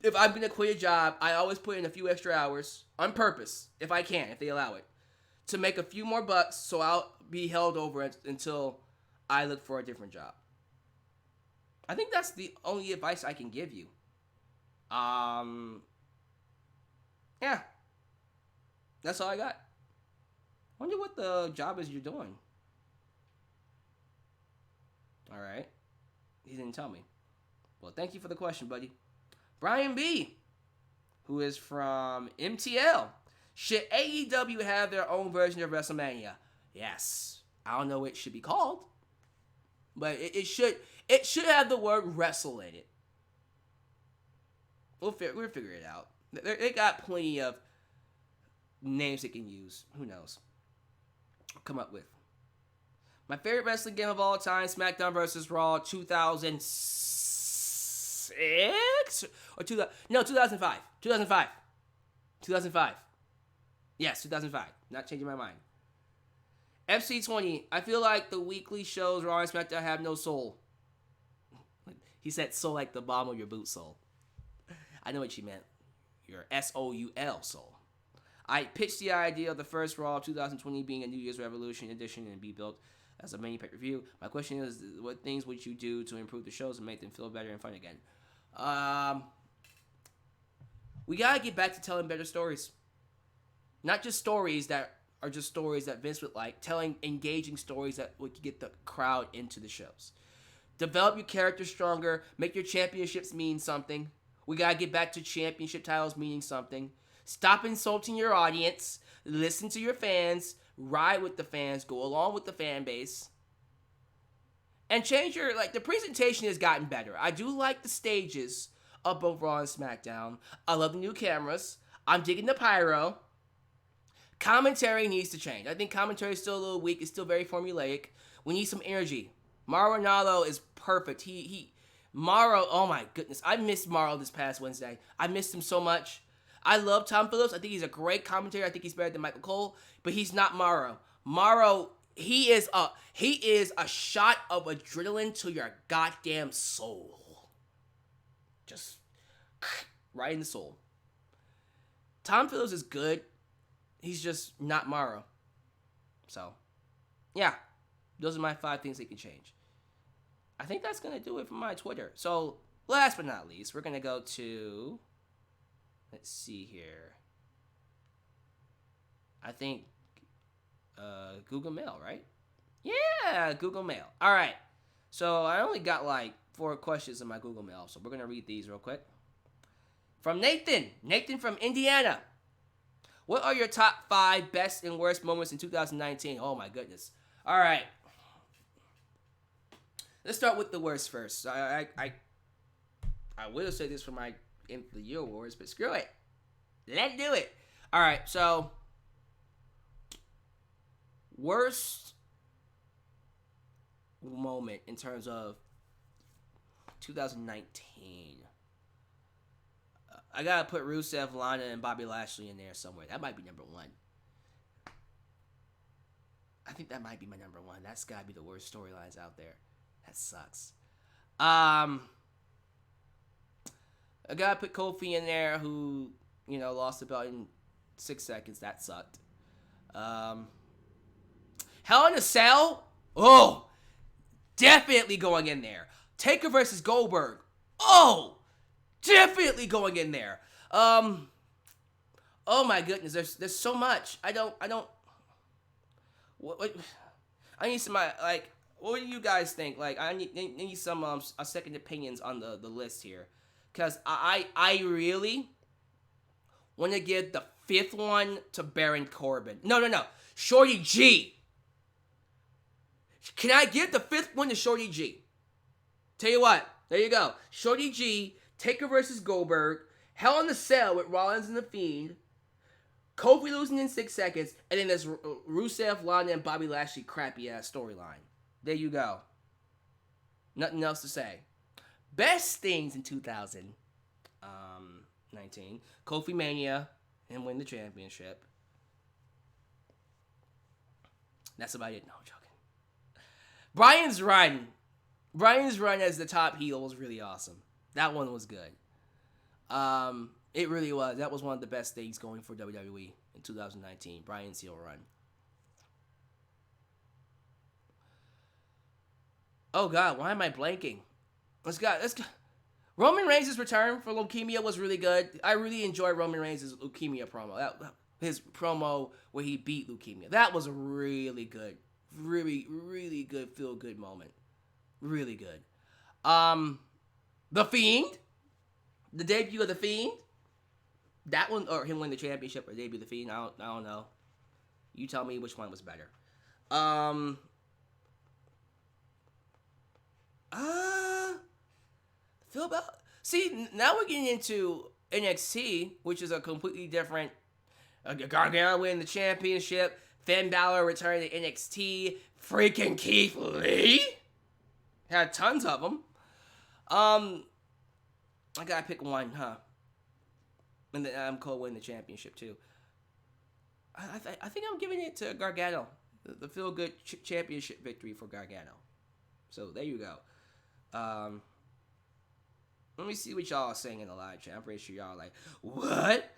If I'm going to quit a job, I always put in a few extra hours on purpose, if I can, if they allow it, to make a few more bucks, so I'll be held over until I look for a different job. I think that's the only advice I can give you. Yeah. That's all I got. Wonder what the job is you're doing. All right. He didn't tell me. Well, thank you for the question, buddy. Brian B., who is from MTL. Should AEW have their own version of WrestleMania? Yes. I don't know what it should be called, but it should have the word wrestle in it. We'll figure it out. They got plenty of names they can use. Who knows? Come up with. My favorite wrestling game of all time, SmackDown vs. Raw 2006? Or 2005. 2005. Yes, 2005. Not changing my mind. FC20. I feel like the weekly shows, Raw and SmackDown, have no soul. He said soul like the bottom of your boot soul. I know what you meant. Your SOUL soul. I pitched the idea of the first Raw of 2020 being a New Year's Revolution edition and be built as a main pay-per-view. My question is, what things would you do to improve the shows and make them feel better and fun again? We gotta get back to telling better stories. Not just stories that are just stories that Vince would like. Telling engaging stories that would get the crowd into the shows. Develop your characters stronger. Make your championships mean something. We got to get back to championship titles meaning something. Stop insulting your audience. Listen to your fans. Ride with the fans. Go along with the fan base. And change your, the presentation has gotten better. I do like the stages of both Raw and SmackDown. I love the new cameras. I'm digging the pyro. Commentary needs to change. I think commentary is still a little weak. It's still very formulaic. We need some energy. Mauro Ranallo is perfect. Mauro, oh my goodness. I missed Mauro this past Wednesday. I missed him so much. I love Tom Phillips. I think he's a great commentator. I think he's better than Michael Cole. But he's not Mauro. Mauro, he is a shot of adrenaline to your goddamn soul. Just right in the soul. Tom Phillips is good. He's just not Mauro. So, yeah. Those are my 5 things they can change. I think that's going to do it for my Twitter. So, last but not least, we're going to go to... Let's see here. I think Google Mail, right? Yeah, Google Mail. All right. So, I only got 4 questions in my Google Mail. So, we're going to read these real quick. From Nathan. Nathan from Indiana. What are your top 5 best and worst moments in 2019? Oh, my goodness. All right. Let's start with the worst first. I would have said this for my End of the Year awards, but screw it. Let's do it. All right, so worst moment in terms of 2019. I gotta put Rusev, Lana, and Bobby Lashley in there somewhere. That might be number 1. I think that might be my number 1. That's gotta be the worst storylines out there. That sucks. I gotta put Kofi in there, who, lost the belt in 6 seconds. That sucked. Hell in a Cell? Oh! Definitely going in there. Taker versus Goldberg. Oh! Definitely going in there. Oh my goodness, there's so much. What I need some, what do you guys think? I need some second opinions on the list here. Because I really want to give the 5th one to Baron Corbin. No. Shorty G. Can I give the 5th one to Shorty G? Tell you what. There you go. Shorty G, Taker versus Goldberg, Hell in a Cell with Rollins and the Fiend, Kofi losing in 6 seconds, and then there's Rusev, Lana, and Bobby Lashley crappy-ass storyline. There you go. Nothing else to say. Best things in 2019. Kofi Mania and win the championship. That's about it. No, I'm joking. Brian's run as the top heel was really awesome. That one was good. It really was. That was one of the best things going for WWE in 2019. Brian's heel run. Oh God, why am I blanking? Let's go. Roman Reigns' return for leukemia was really good. I really enjoyed Roman Reigns' leukemia promo. His promo where he beat leukemia. That was a really good, really good feel-good moment. Really good. The Fiend. The debut of The Fiend. That one, or him win the championship, or debut of The Fiend. I don't know. You tell me which one was better. Feel about. See, now we're getting into NXT, which is a completely different. Gargano winning the championship. Finn Balor returning to NXT. Freaking Keith Lee. Had tons of them. I gotta pick one, huh? And then Adam Cole winning the championship too. I think I'm giving it to Gargano. The feel-good championship victory for Gargano. So there you go. Let me see what y'all are saying in the live chat. I'm pretty sure y'all are like, what?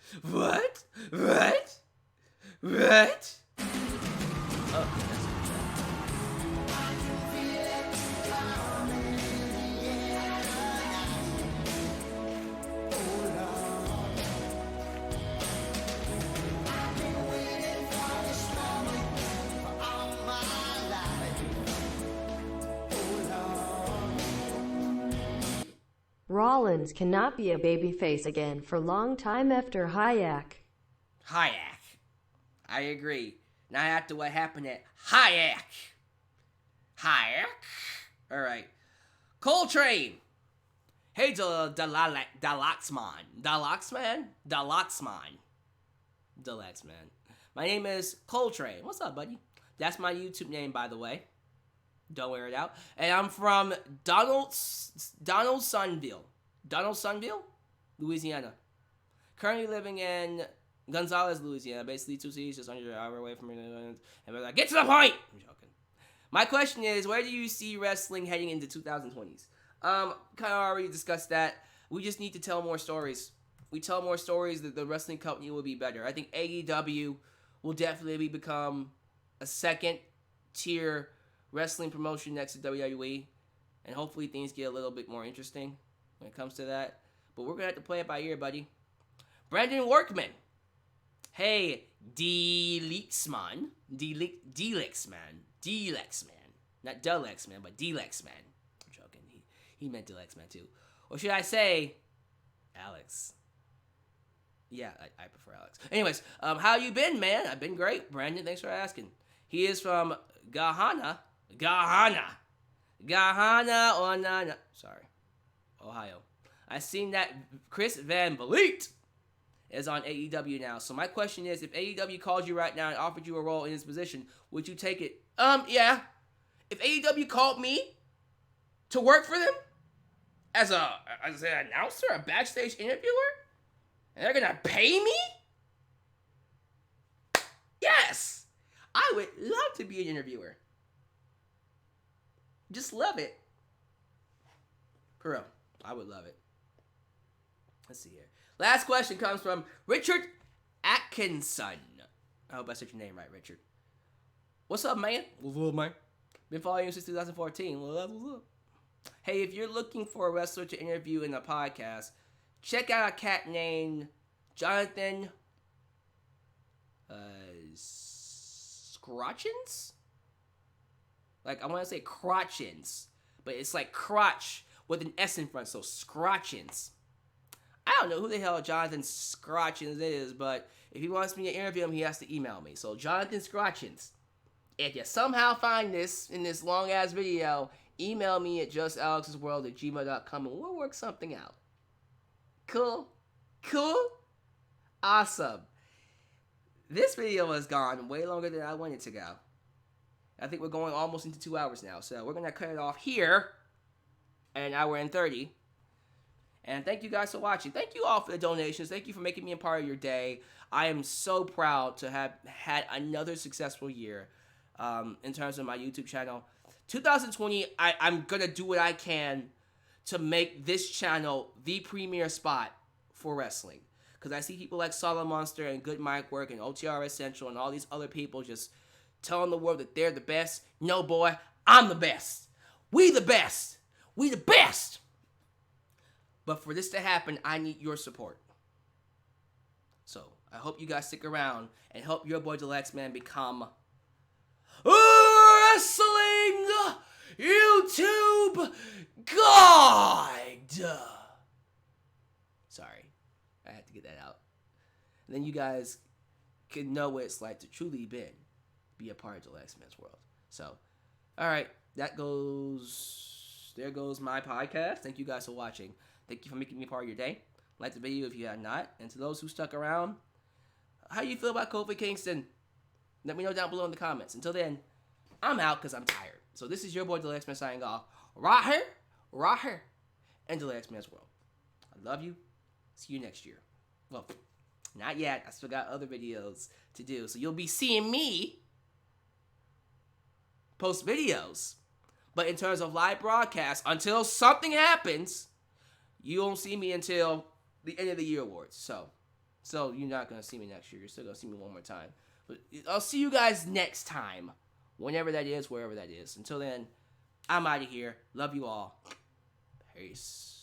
Oh, Rollins cannot be a babyface again for long time after Hayek. Hayek. I agree. Now after what happened at Hayek. Alright. Coltrane. Hey, Dalyxman. My name is Coltrane. What's up, buddy? That's my YouTube name, by the way. Don't wear it out. And I'm from Donaldsonville, Louisiana. Currently living in Gonzales, Louisiana. Basically 2 cities just under an hour away from me. And we're like, get to the point! I'm joking. My question is, where do you see wrestling heading into 2020s? Kind of already discussed that. We just need to tell more stories. We tell more stories that the wrestling company will be better. I think AEW will definitely become a second-tier wrestling promotion next to WWE. And hopefully things get a little bit more interesting when it comes to that. But we're going to have to play it by ear, buddy. Brandon Workman. Hey, Dalyxman. Not Dalyxman, but Dalyxman. I'm joking. He meant Dalyxman too. Or should I say, Alyx. Yeah, I prefer Alyx. Anyways, how you been, man? I've been great. Brandon, thanks for asking. He is from Gahana, Ohio. I seen that Chris Van Vliet is on AEW now. So my question is, if AEW called you right now and offered you a role in his position, would you take it? Yeah. If AEW called me to work for them as an announcer, a backstage interviewer, and they're gonna pay me? Yes! I would love to be an interviewer. Just love it. For real. I would love it. Let's see here. Last question comes from Richard Atkinson. I hope I said your name right, Richard. What's up, man? What's up, man? Been following you since 2014. What's up? Hey, if you're looking for a wrestler to interview in a podcast, check out a cat named Jonathan Scrotchins? Like, I want to say Crotchins, but it's like crotch with an S in front, so Scrotchins. I don't know who the hell Jonathan Scrotchins is, but if he wants me to interview him, he has to email me. So, Jonathan Scrotchins, if you somehow find this in this long-ass video, email me at justalexsworld@gmail.com and we'll work something out. Cool? Awesome. This video has gone way longer than I wanted to go. I think we're going almost into 2 hours now, so we're going to cut it off here at 1 hour and 30. And thank you guys for watching. Thank you all for the donations. Thank you for making me a part of your day. I am so proud to have had another successful year in terms of my YouTube channel. 2020, I'm going to do what I can to make this channel the premier spot for wrestling. Because I see people like Solid Monster and Good Mic Work and OTR Essential and all these other people just telling the world that they're the best. No, boy, I'm the best. We the best. We the best. But for this to happen, I need your support. So I hope you guys stick around and help your boy Dalyxman become a wrestling YouTube God. Sorry, I had to get that out. And then you guys can know what it's like to truly be a part of Dalyxman'S world. So, all right, there goes my podcast. Thank you guys for watching. Thank you for making me part of your day. Like the video if you have not. And to those who stuck around, how you feel about Kofi Kingston? Let me know down below in the comments. Until then, I'm out because I'm tired. So this is your boy Dalyxman signing off. Right here, and Dalyxman'S world. I love you. See you next year. Well, not yet. I still got other videos to do. So you'll be seeing me post videos. But in terms of live broadcasts, until something happens, you won't see me until the end of the year awards. So you're not going to see me next year. You're still going to see me one more time. But I'll see you guys next time. Whenever that is, wherever that is. Until then, I'm out of here. Love you all. Peace.